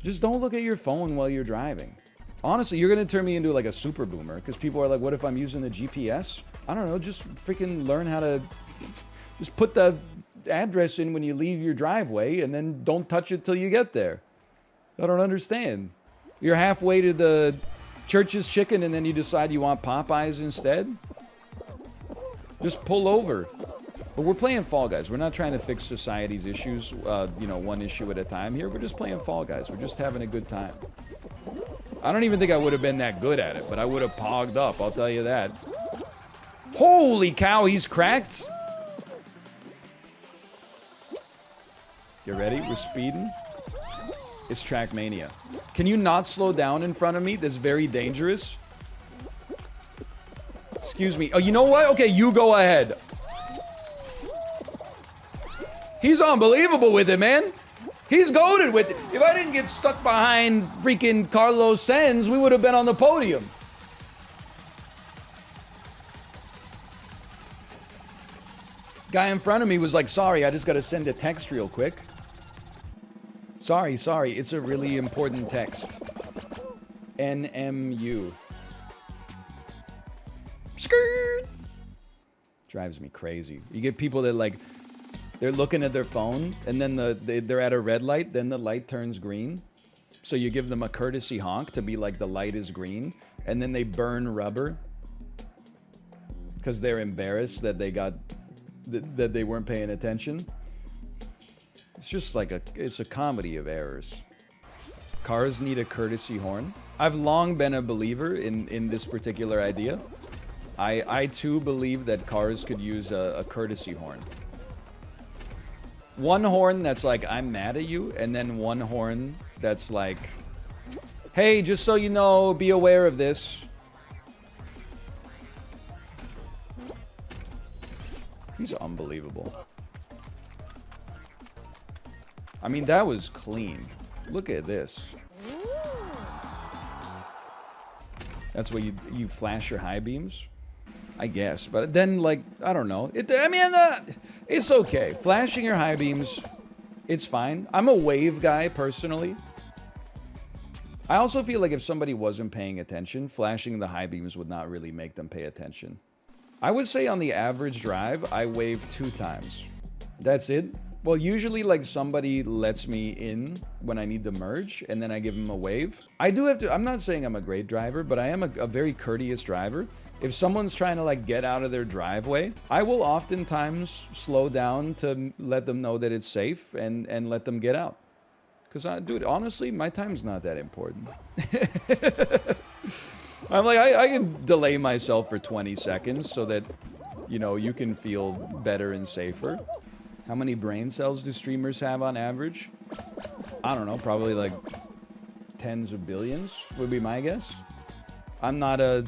Just don't look at your phone while you're driving. Honestly, you're gonna turn me into like a super boomer because people are like, what if I'm using the GPS? I don't know, just freaking learn how to just put the address in when you leave your driveway and then don't touch it till you get there. I don't understand. You're halfway to the Church's Chicken and then you decide you want Popeyes instead? Just pull over. But we're playing Fall Guys. We're not trying to fix society's issues, you know, one issue at a time here. We're just playing Fall Guys. We're just having a good time. I don't even think I would have been that good at it, but I would have pogged up, I'll tell you that. Holy cow, he's cracked. You ready? We're speeding. It's Trackmania. Can you not slow down in front of me? That's very dangerous. Excuse me. Oh, you know what? Okay, you go ahead. He's unbelievable with it, man. He's goated with it. If I didn't get stuck behind freaking Carlos Sainz, we would have been on the podium. Guy in front of me was like, sorry, I just got to send a text real quick. Sorry, it's a really important text. NMU. Skirt. Drives me crazy. You get people that like, they're looking at their phone and then they're at a red light, then the light turns green. So you give them a courtesy honk to be like the light is green and then they burn rubber because they're embarrassed that that they weren't paying attention. It's just like it's a comedy of errors. Cars need a courtesy horn. I've long been a believer in this particular idea. I too believe that cars could use a courtesy horn. One horn that's like, I'm mad at you, and then one horn that's like, hey, just so you know, be aware of this. He's unbelievable. I mean, that was clean. Look at this. That's where you flash your high beams? I guess. But then, like, I don't know. It's okay. Flashing your high beams, it's fine. I'm a wave guy, personally. I also feel like if somebody wasn't paying attention, flashing the high beams would not really make them pay attention. I would say on the average drive, I wave 2 times. That's it. Well, usually like somebody lets me in when I need to merge and then I give them a wave. I do have to, I'm not saying I'm a great driver, but I am a very courteous driver. If someone's trying to like get out of their driveway, I will oftentimes slow down to let them know that it's safe and let them get out. Cause dude, honestly, my time's not that important. I'm like, I can delay myself for 20 seconds so that, you know, you can feel better and safer. How many brain cells do streamers have on average? I don't know, probably like tens of billions would be my guess. I'm not a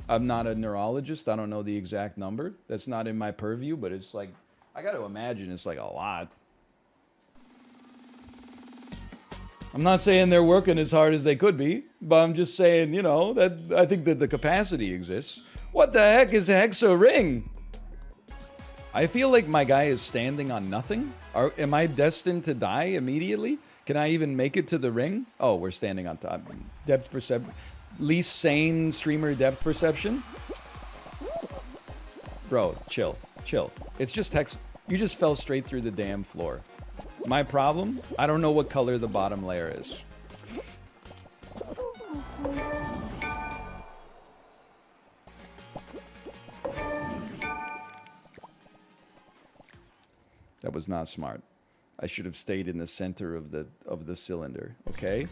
neurologist. I don't know the exact number. That's not in my purview, but it's like, I got to imagine it's like a lot. I'm not saying they're working as hard as they could be, but I'm just saying, you know, that I think that the capacity exists. What the heck is a hexa ring? I feel like my guy is standing on nothing. Am I destined to die immediately? Can I even make it to the ring? Oh, we're standing on top. Depth perception. Least sane streamer depth perception. Bro, chill. Chill. It's just hex. You just fell straight through the damn floor. My problem? I don't know what color the bottom layer is. That was not smart. I should have stayed in the center of the cylinder, okay?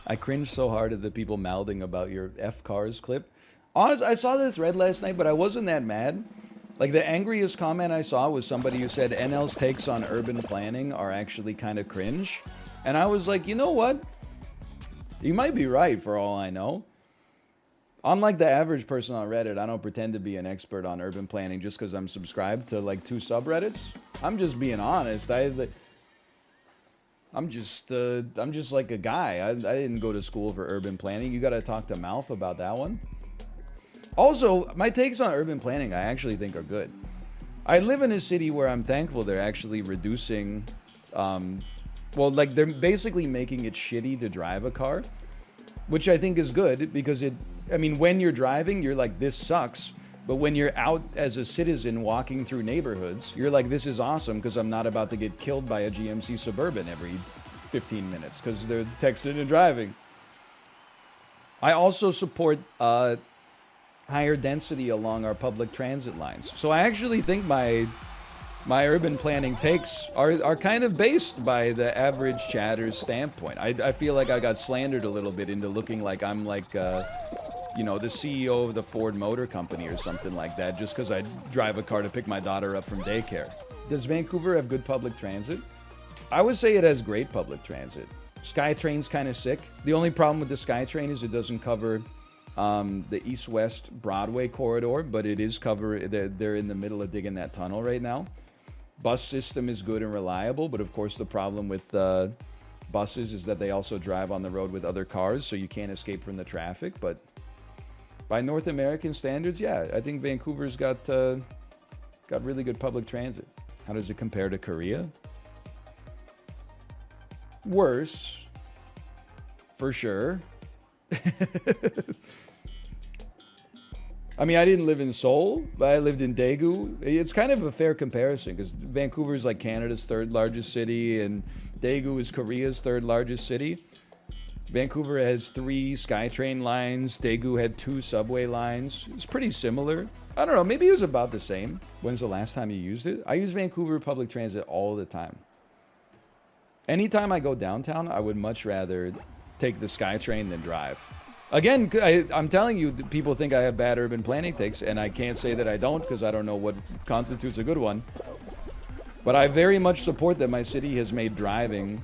I cringed so hard at the people mouthing about your F cars clip. Honest, I saw the thread last night, but I wasn't that mad. Like, the angriest comment I saw was somebody who said NL's takes on urban planning are actually kind of cringe. And I was like, you know what? You might be right for all I know. Unlike the average person on Reddit, I don't pretend to be an expert on urban planning just because I'm subscribed to like 2 subreddits. I'm just being honest. I'm just like a guy. I didn't go to school for urban planning. You got to talk to Malf about that one. Also, my takes on urban planning I actually think are good. I live in a city where I'm thankful they're actually reducing, well, like they're basically making it shitty to drive a car, which I think is good because I mean, when you're driving, you're like, this sucks. But when you're out as a citizen walking through neighborhoods, you're like, this is awesome because I'm not about to get killed by a GMC Suburban every 15 minutes because they're texting and driving. I also support higher density along our public transit lines. So I actually think my urban planning takes are kind of based by the average chatter's standpoint. I feel like I got slandered a little bit into looking like I'm like, you know, the CEO of the Ford Motor Company or something like that, just because I drive a car to pick my daughter up from daycare. Does Vancouver have good public transit? I would say it has great public transit. SkyTrain's kind of sick. The only problem with the SkyTrain is it doesn't cover the east-west Broadway corridor, but it is they're in the middle of digging that tunnel right now. Bus system is good and reliable, but of course the problem with buses is that they also drive on the road with other cars, so you can't escape from the traffic. But by North American standards, yeah, I think Vancouver's got really good public transit. How does it compare to Korea? Worse, for sure. I mean, I didn't live in Seoul, but I lived in Daegu. It's kind of a fair comparison because Vancouver is like Canada's 3rd largest city and Daegu is Korea's 3rd largest city. Vancouver has 3 SkyTrain lines. Daegu had 2 subway lines. It's pretty similar. I don't know, maybe it was about the same. When's the last time you used it? I use Vancouver public transit all the time. Anytime I go downtown, I would much rather take the SkyTrain than drive. Again, I'm telling you, people think I have bad urban planning takes, and I can't say that I don't because I don't know what constitutes a good one. But I very much support that my city has made driving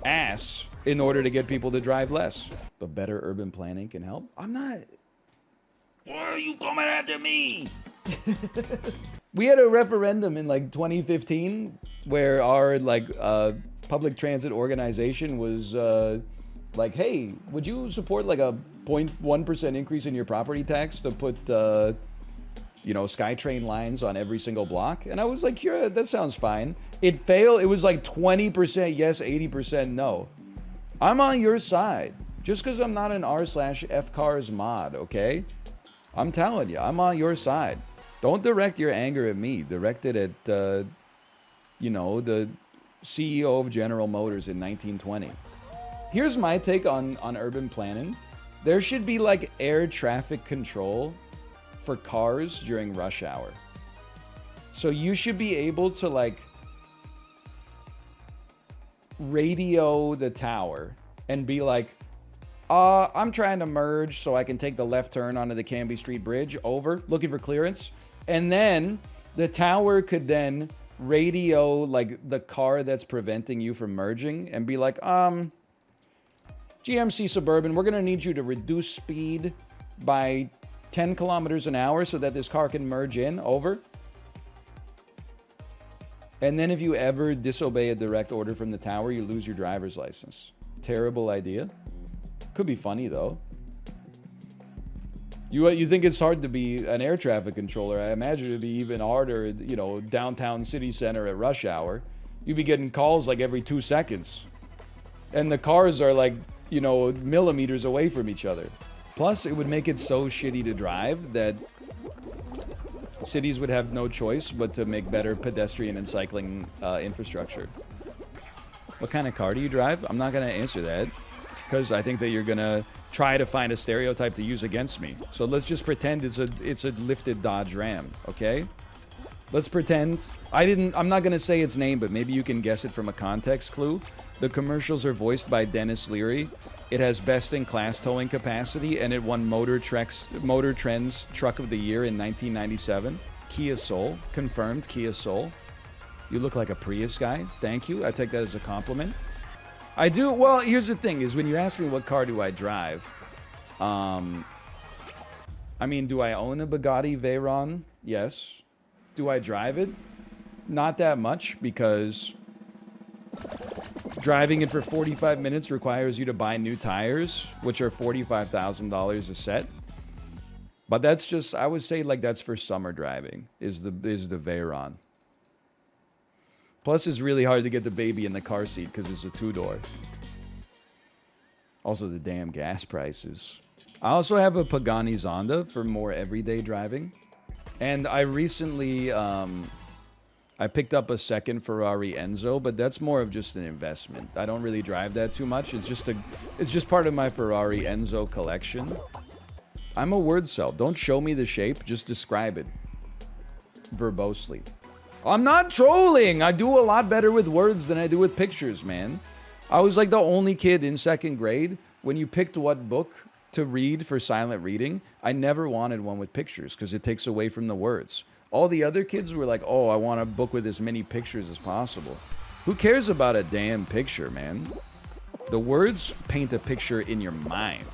ass in order to get people to drive less. But better urban planning can help. I'm not... Why are you coming after me? We had a referendum in like 2015 where our like public transit organization was like, hey, would you support like a 0.1% increase in your property tax to put you know, SkyTrain lines on every single block? And I was like, yeah, that sounds fine. It failed. It was like 20% yes, 80% no. I'm on your side. Just because I'm not an r/fcars mod, okay? I'm telling you, I'm on your side. Don't direct your anger at me. Direct it at, you know, the CEO of General Motors in 1920. Here's my take on urban planning. There should be like air traffic control for cars during rush hour. So you should be able to like radio the tower and be like, I'm trying to merge so I can take the left turn onto the Canby Street Bridge, over, looking for clearance. And then the tower could then radio like the car that's preventing you from merging and be like, GMC Suburban, we're gonna need you to reduce speed by 10 kilometers an hour so that this car can merge in, over. And then if you ever disobey a direct order from the tower, you lose your driver's license. terrible idea. Could be funny though. You think it's hard to be an air traffic controller? I imagine it'd be even harder, you know, downtown city center at rush hour. You'd be getting calls like every 2 seconds. And the cars are like, you know, millimeters away from each other. Plus, it would make it so shitty to drive that cities would have no choice but to make better pedestrian and cycling infrastructure. What kind of car do you drive? I'm not going to answer that because I think that you're going to try to find a stereotype to use against me. So let's just pretend it's a lifted Dodge Ram, okay? Let's pretend. I'm not going to say its name, but maybe you can guess it from a context clue. The commercials are voiced by Dennis Leary. It has best-in-class towing capacity, and it won Motor Trend's Truck of the Year in 1997. Kia Soul. Confirmed, Kia Soul. You look like a Prius guy. Thank you. I take that as a compliment. I do. Well, here's the thing, is when you ask me what car do I drive, I mean, do I own a Bugatti Veyron? Yes. Do I drive it? Not that much, because driving it for 45 minutes requires you to buy new tires, which are $45,000 a set. But that's just, I would say, like, that's for summer driving, is the Veyron. Plus, it's really hard to get the baby in the car seat because it's a 2-door. Also, the damn gas prices. I also have a Pagani Zonda for more everyday driving. And I recently, I picked up a second Ferrari Enzo, but that's more of just an investment. I don't really drive that too much. It's just part of my Ferrari Enzo collection. I'm a wordcel. Don't show me the shape, just describe it verbosely. I'm not trolling. I do a lot better with words than I do with pictures, man. I was like the only kid in 2nd grade when you picked what book to read for silent reading. I never wanted one with pictures because it takes away from the words. All the other kids were like, oh, I want a book with as many pictures as possible. Who cares about a damn picture, man? The words paint a picture in your mind.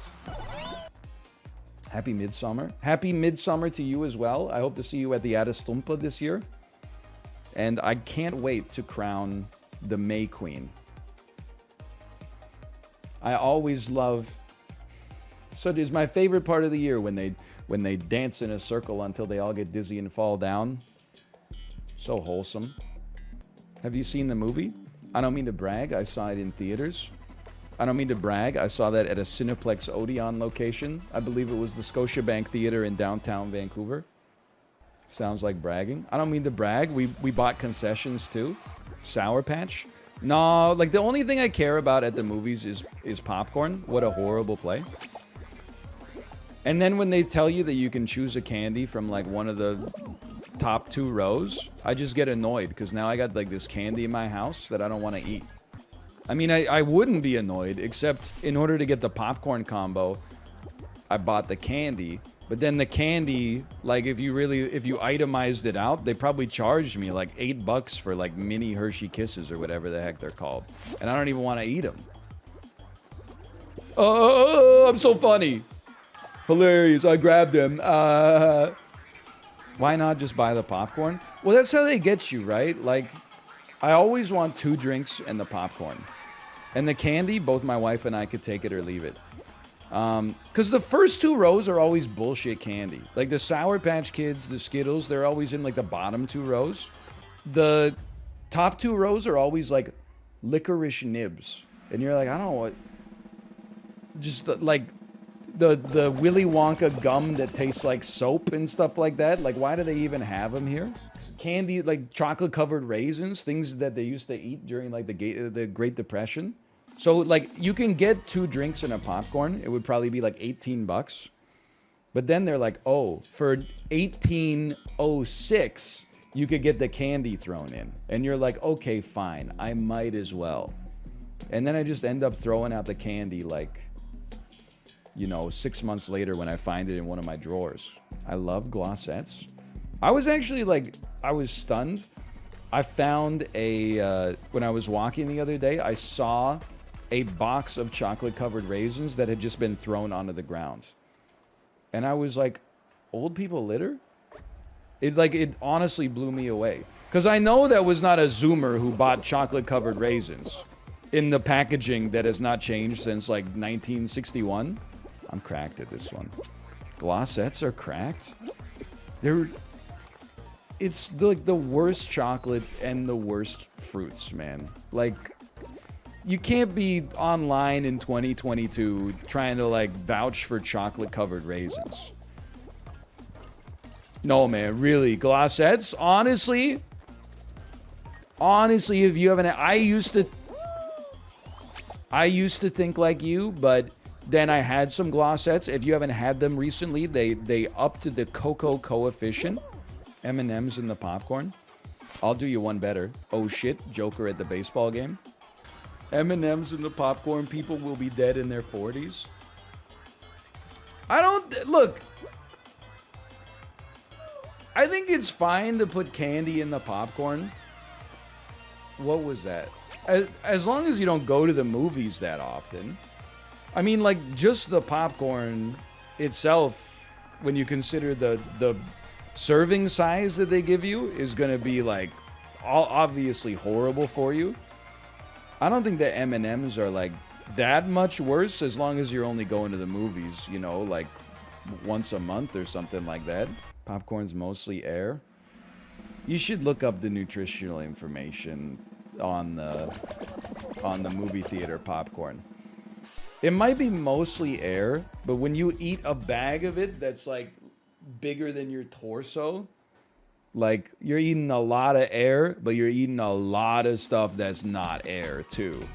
Happy Midsummer. Happy Midsummer to you as well. I hope to see you at the Adestumpa this year. And I can't wait to crown the May Queen. I always love... So it is my favorite part of the year when they dance in a circle until they all get dizzy and fall down. So wholesome. Have you seen the movie? I don't mean to brag. I saw it in theaters. I don't mean to brag. I saw that at a Cineplex Odeon location. I believe it was the Scotiabank Theater in downtown Vancouver. Sounds like bragging. I don't mean to brag. We bought concessions too. Sour Patch. No, like the only thing I care about at the movies is popcorn. What a horrible play. And then when they tell you that you can choose a candy from like one of the top 2 rows, I just get annoyed because now I got like this candy in my house that I don't want to eat. I mean, I wouldn't be annoyed, except in order to get the popcorn combo, I bought the candy. But then the candy, like if you itemized it out, they probably charged me like $8 for like mini Hershey Kisses or whatever the heck they're called. And I don't even want to eat them. Oh, I'm so funny. Hilarious. I grabbed him. Why not just buy the popcorn? Well, that's how they get you, right? Like, I always want 2 drinks and the popcorn. And the candy, both my wife and I could take it or leave it. Because the first 2 rows are always bullshit candy. Like the Sour Patch Kids, the Skittles, they're always in like the bottom 2 rows. The top 2 rows are always like licorice nibs. And you're like, I don't know what... Just like the Willy Wonka gum that tastes like soap and stuff like that. Like, why do they even have them here? Candy, like chocolate-covered raisins, things that they used to eat during like the Great Depression. So, like, you can get 2 drinks and a popcorn. It would probably be like $18. But then they're like, oh, for $18.06, you could get the candy thrown in. And you're like, okay, fine. I might as well. And then I just end up throwing out the candy like, you know, 6 months later when I find it in one of my drawers. I love glossettes. I was actually like, I was stunned. I found when I was walking the other day, I saw a box of chocolate-covered raisins that had just been thrown onto the ground. And I was like, old people litter? It honestly blew me away. Because I know that was not a Zoomer who bought chocolate-covered raisins. in the packaging that has not changed since like 1961. I'm cracked at this one. Glossettes are cracked. It's like the worst chocolate and the worst fruits, man. Like, you can't be online in 2022 trying to like vouch for chocolate covered raisins. No, man, really. Glossettes, honestly, if you haven't, I used to think like you, but then I had some Glossettes. If you haven't had them recently, they upped the cocoa coefficient. M&M's in the popcorn. I'll do you one better. Oh shit, Joker at the baseball game. M&M's in the popcorn, people will be dead in their 40s. Look, I think it's fine to put candy in the popcorn. What was that? As long as you don't go to the movies that often. I mean, like, just the popcorn itself, when you consider the serving size that they give you, is gonna be like obviously horrible for you. I don't think that M&M's are like that much worse as long as you're only going to the movies, you know, like once a month or something like that. Popcorn's mostly air. You should look up the nutritional information on the movie theater popcorn. It might be mostly air, but when you eat a bag of it that's like bigger than your torso, like you're eating a lot of air, but you're eating a lot of stuff that's not air too.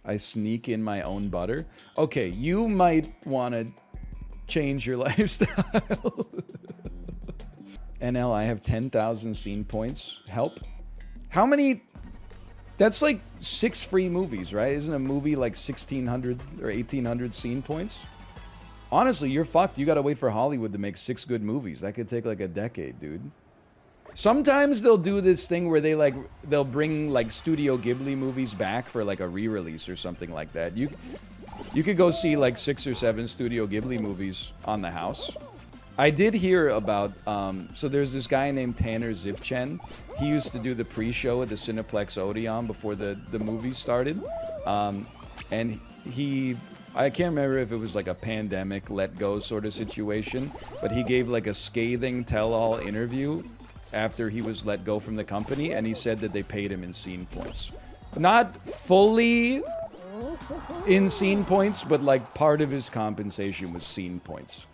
I sneak in my own butter. Okay, you might want to change your lifestyle. NL, I have 10,000 scene points. Help. How many? That's like 6 free movies, right? Isn't a movie like 1,600 or 1,800 scene points? Honestly, you're fucked. You gotta wait for Hollywood to make 6 good movies. That could take like a decade, dude. Sometimes they'll do this thing where they'll bring like Studio Ghibli movies back for like a re-release or something like that. You could go see like 6 or 7 Studio Ghibli movies on the house. I did hear about, so there's this guy named Tanner Zipchen. He used to do the pre-show at the Cineplex Odeon before the movies started. And I can't remember if it was like a pandemic let-go sort of situation, but he gave like a scathing tell-all interview after he was let go from the company, and he said that they paid him in scene points. Not fully in scene points, but like part of his compensation was scene points.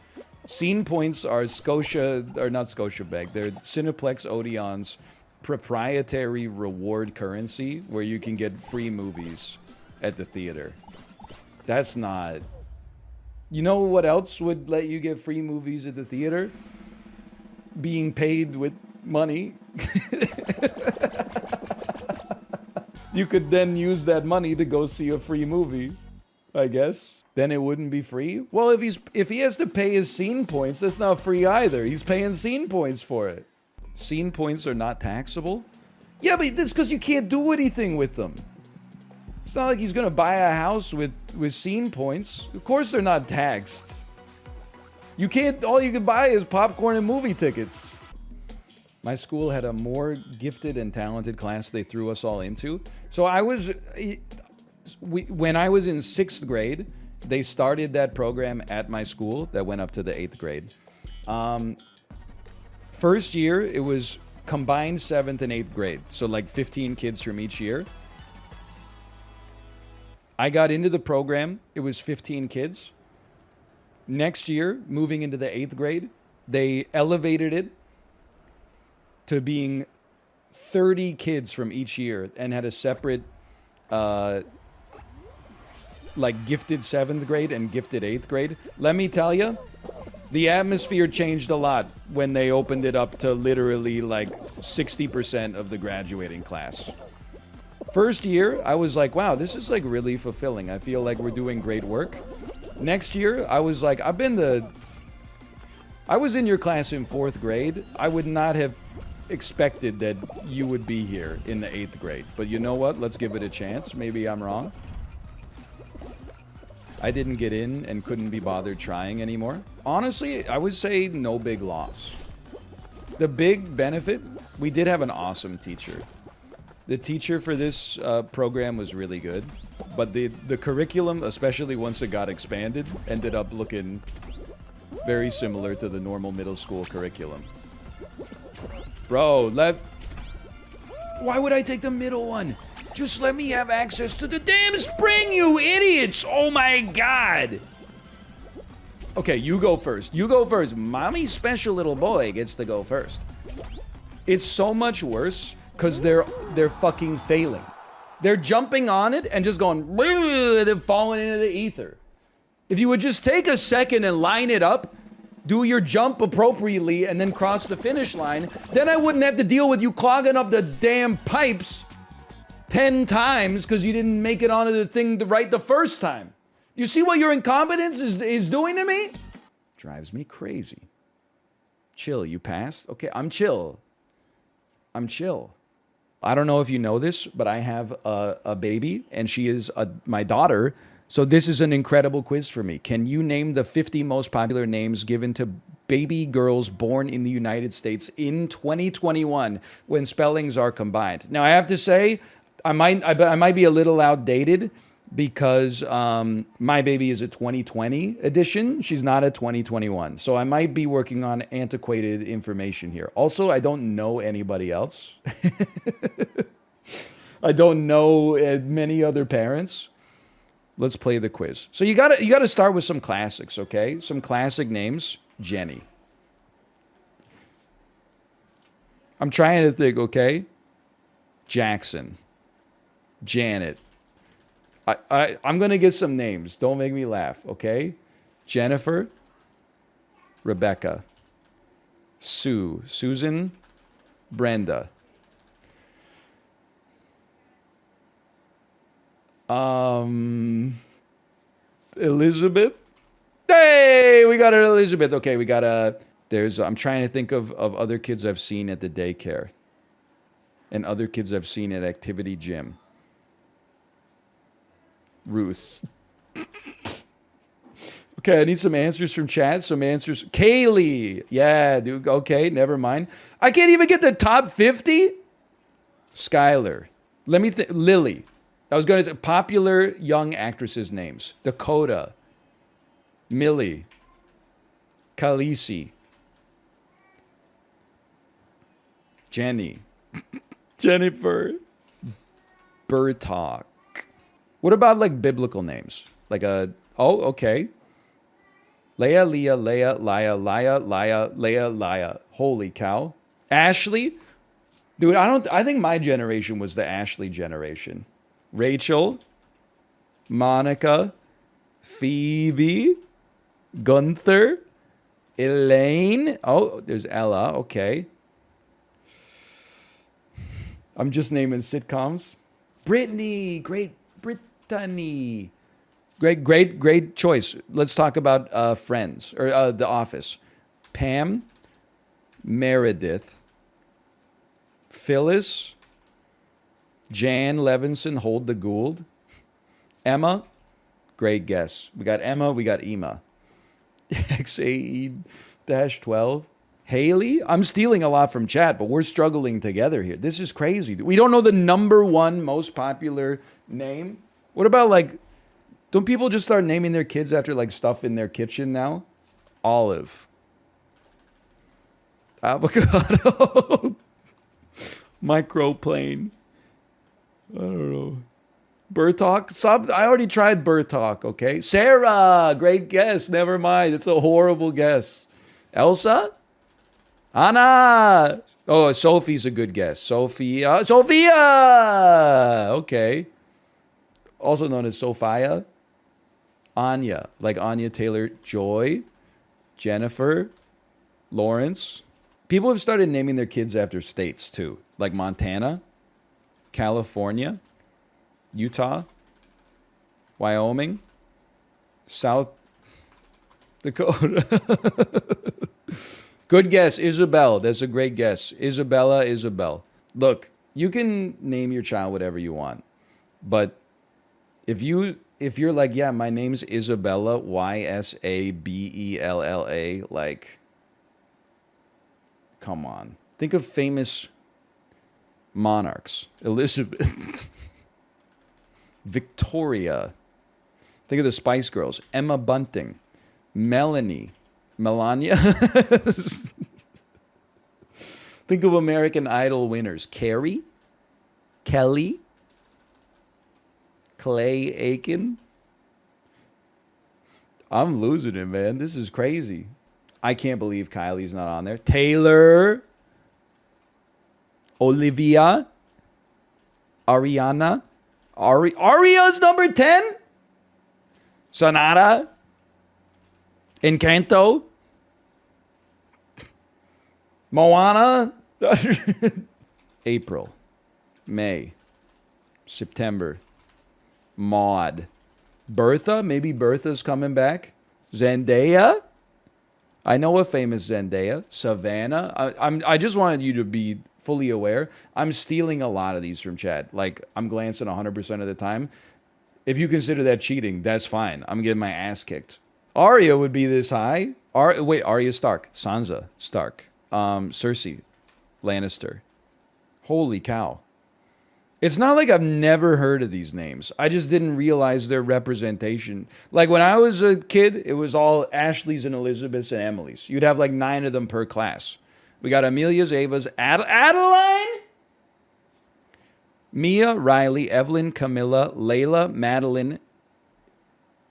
Scene points are not Scotiabank, they're Cineplex Odeon's proprietary reward currency where you can get free movies at the theater. That's not... You know what else would let you get free movies at the theater? Being paid with money. You could then use that money to go see a free movie, I guess. Then it wouldn't be free? Well, if he has to pay his scene points, that's not free either. He's paying scene points for it. Scene points are not taxable? Yeah, but that's because you can't do anything with them. It's not like he's gonna buy a house with scene points. Of course they're not taxed. You can't, all you can buy is popcorn and movie tickets. My school had a more gifted and talented class they threw us all into. So when I was in 6th grade, they started that program at my school that went up to the 8th grade. First year, it was combined 7th and 8th grade. So like 15 kids from each year. I got into the program, it was 15 kids. Next year, moving into the 8th grade, they elevated it to being 30 kids from each year and had a separate like gifted 7th grade and gifted 8th grade. Let me tell you, the atmosphere changed a lot when they opened it up to literally like 60% of the graduating class. First year, I was like, wow, this is like really fulfilling. I feel like we're doing great work. Next year, I was like, I was in your class in 4th grade. I would not have expected that you would be here in the 8th grade. But you know what? Let's give it a chance. Maybe I'm wrong. I didn't get in and couldn't be bothered trying anymore. Honestly, I would say no big loss. The big benefit, we did have an awesome teacher. The teacher for this program was really good, but the curriculum, especially once it got expanded, ended up looking very similar to the normal middle school curriculum. Bro, why would I take the middle one? Just let me have access to the damn spring, you idiots! Oh my god! Okay, you go first. You go first. Mommy's special little boy gets to go first. It's so much worse because they're fucking failing. They're jumping on it and just going, they're falling into the ether. If you would just take a second and line it up, do your jump appropriately, and then cross the finish line, then I wouldn't have to deal with you clogging up the damn pipes 10 times because you didn't make it onto the thing right the first time. You see what your incompetence is doing to me? Drives me crazy. Chill, you passed? Okay, I'm chill. I'm chill. I don't know if you know this, but I have a baby, and she is my daughter. So this is an incredible quiz for me. Can you name the 50 most popular names given to baby girls born in the United States in 2021 when spellings are combined? Now, I have to say, I might be a little outdated because my baby is a 2020 edition. She's not a 2021. So I might be working on antiquated information here. Also, I don't know anybody else. I don't know many other parents. Let's play the quiz. So you gotta start with some classics, okay? Some classic names. Jenny. I'm trying to think, okay? Jackson. Janet. I'm gonna get some names. Don't make me laugh, okay? Jennifer. Rebecca. Sue. Susan. Brenda. Elizabeth. Hey, we got an Elizabeth. Okay, we got I'm trying to think of other kids I've seen at the daycare. And other kids I've seen at activity gym. Ruth. Okay, I need some answers from chat. Some answers. Kaylee. Yeah, dude. Okay, never mind. I can't even get the top 50? Skylar. Let me think. Lily. I was going to say popular young actresses' names. Dakota. Millie. Khaleesi. Jenny. Jennifer. Burtok. What about like biblical names? Like okay. Leah, Leah, Leah, Leah, Leah, Leah, Leah, Leah. Holy cow. Ashley? Dude, I think my generation was the Ashley generation. Rachel. Monica. Phoebe. Gunther. Elaine. Oh, there's Ella. Okay. I'm just naming sitcoms. Brittany. Great Brittany. Great choice. Let's talk about Friends or The Office. Pam, Meredith, Phyllis, Jan Levinson, Hold the Gould, Emma. Great guess. We got Emma. We got Ema. XAE-12. Haley. I'm stealing a lot from chat, but we're struggling together here. This is crazy. We don't know the #1 most popular name. What about like, don't people just start naming their kids after like stuff in their kitchen now? Olive. Avocado. Microplane. I don't know. Burtok? I already tried Burtok, okay? Sarah! Great guess. Never mind. It's a horrible guess. Elsa? Anna! Oh, Sophie's a good guess. Sophia! Okay. Also known as Sophia. Anya. Like Anya Taylor-Joy. Jennifer. Lawrence. People have started naming their kids after states, too. Like Montana. California. Utah. Wyoming. South Dakota. Good guess, Isabel. That's a great guess. Isabel. Look, you can name your child whatever you want. But if you're like, yeah, my name's Isabella, Ysabella, like, come on. Think of famous monarchs. Elizabeth. Victoria. Think of the Spice Girls. Emma Bunting. Melania. Think of American Idol winners. Carrie. Kelly. Clay Aiken. I'm losing it, man. This is crazy. I can't believe Kylie's not on there. Taylor. Olivia. Ariana. Aria's number 10? Sonata. Encanto. Moana. April. May. September. Maud. Bertha. Maybe Bertha's coming back. Zendaya. I know a famous Zendaya. Savannah. I just wanted you to be fully aware. I'm stealing a lot of these from chat. Like, I'm glancing 100% of the time. If you consider that cheating, that's fine. I'm getting my ass kicked. Arya would be this high. Wait, Arya Stark. Sansa Stark. Cersei Lannister. Holy cow. It's not like I've never heard of these names. I just didn't realize their representation. Like when I was a kid, it was all Ashleys and Elizabeths and Emilys. You'd have like 9 of them per class. We got Amelia's, Ava's, Adeline, Mia, Riley, Evelyn, Camilla, Layla, Madeline,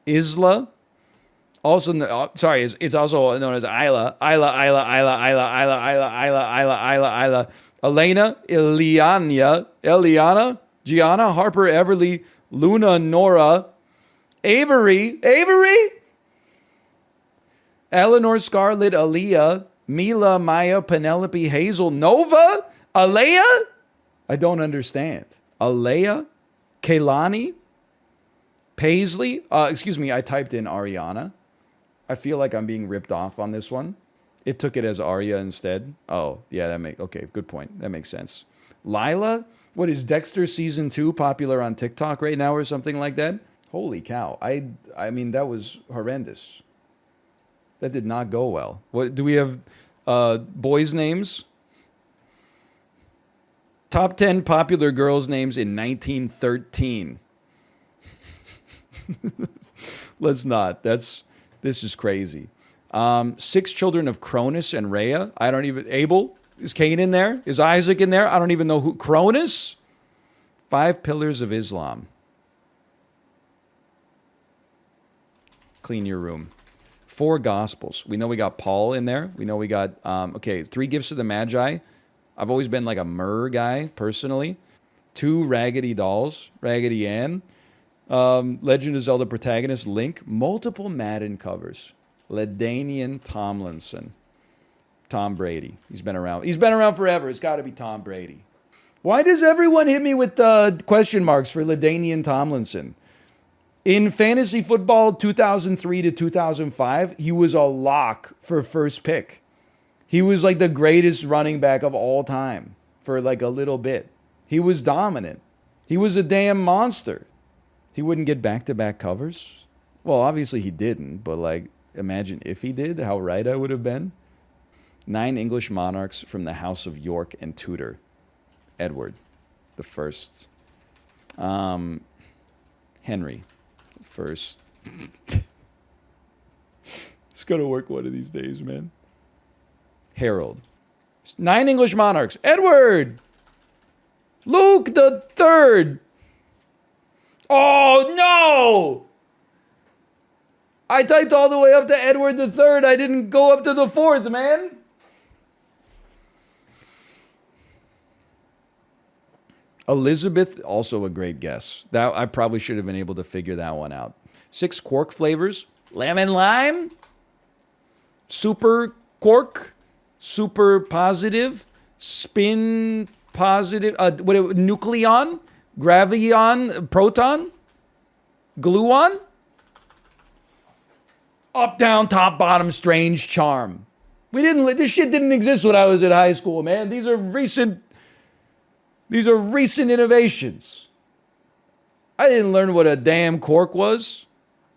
Isla. Also, it's also known as Isla. Elena, Eliana, Gianna, Harper, Everly, Luna, Nora, Avery, Eleanor, Scarlett, Aaliyah, Mila, Maya, Penelope, Hazel, Nova, Alea? I don't understand. Alea, Kaylani, Paisley. Excuse me, I typed in Ariana. I feel like I'm being ripped off on this one. It took it as Arya instead. Oh, yeah, okay, good point. That makes sense. Lila? What is Dexter season 2 popular on TikTok right now or something like that? Holy cow. I mean, that was horrendous. That did not go well. What do we have boys' names? Top 10 popular girls' names in 1913. Let's not. This is crazy. 6 children of Cronus and Rhea. I don't even... Abel? Is Cain in there? Is Isaac in there? I don't even know who... Cronus? 5 pillars of Islam. Clean your room. 4 gospels. We know we got Paul in there. We know we got... 3 gifts of the Magi. I've always been like a myrrh guy, personally. 2 Raggedy Dolls. Raggedy Ann. Legend of Zelda protagonist, Link. Multiple Madden covers. LaDainian Tomlinson. Tom Brady. He's been around. He's been around forever. It's got to be Tom Brady. Why does everyone hit me with question marks for LaDainian Tomlinson? In fantasy football 2003 to 2005, he was a lock for first pick. He was like the greatest running back of all time for like a little bit. He was dominant. He was a damn monster. He wouldn't get back-to-back covers? Well, obviously he didn't, but like, imagine if he did, how right I would have been. 9 English monarchs from the House of York and Tudor. Edward the First. Henry the First. It's gonna work one of these days, man. Harold. 9 English monarchs. Edward! Luke the Third! Oh, no! I typed all the way up to Edward the Third. I didn't go up to the 4th, man. Elizabeth, also a great guess. That I probably should have been able to figure that one out. 6 quark flavors. Lemon lime. Super quark. Super positive. Spin positive. Nucleon. Gravion. Proton. Gluon. Up, down, top, bottom, strange, charm. This shit didn't exist when I was at high school, man. These are recent innovations. I didn't learn what a damn quark was.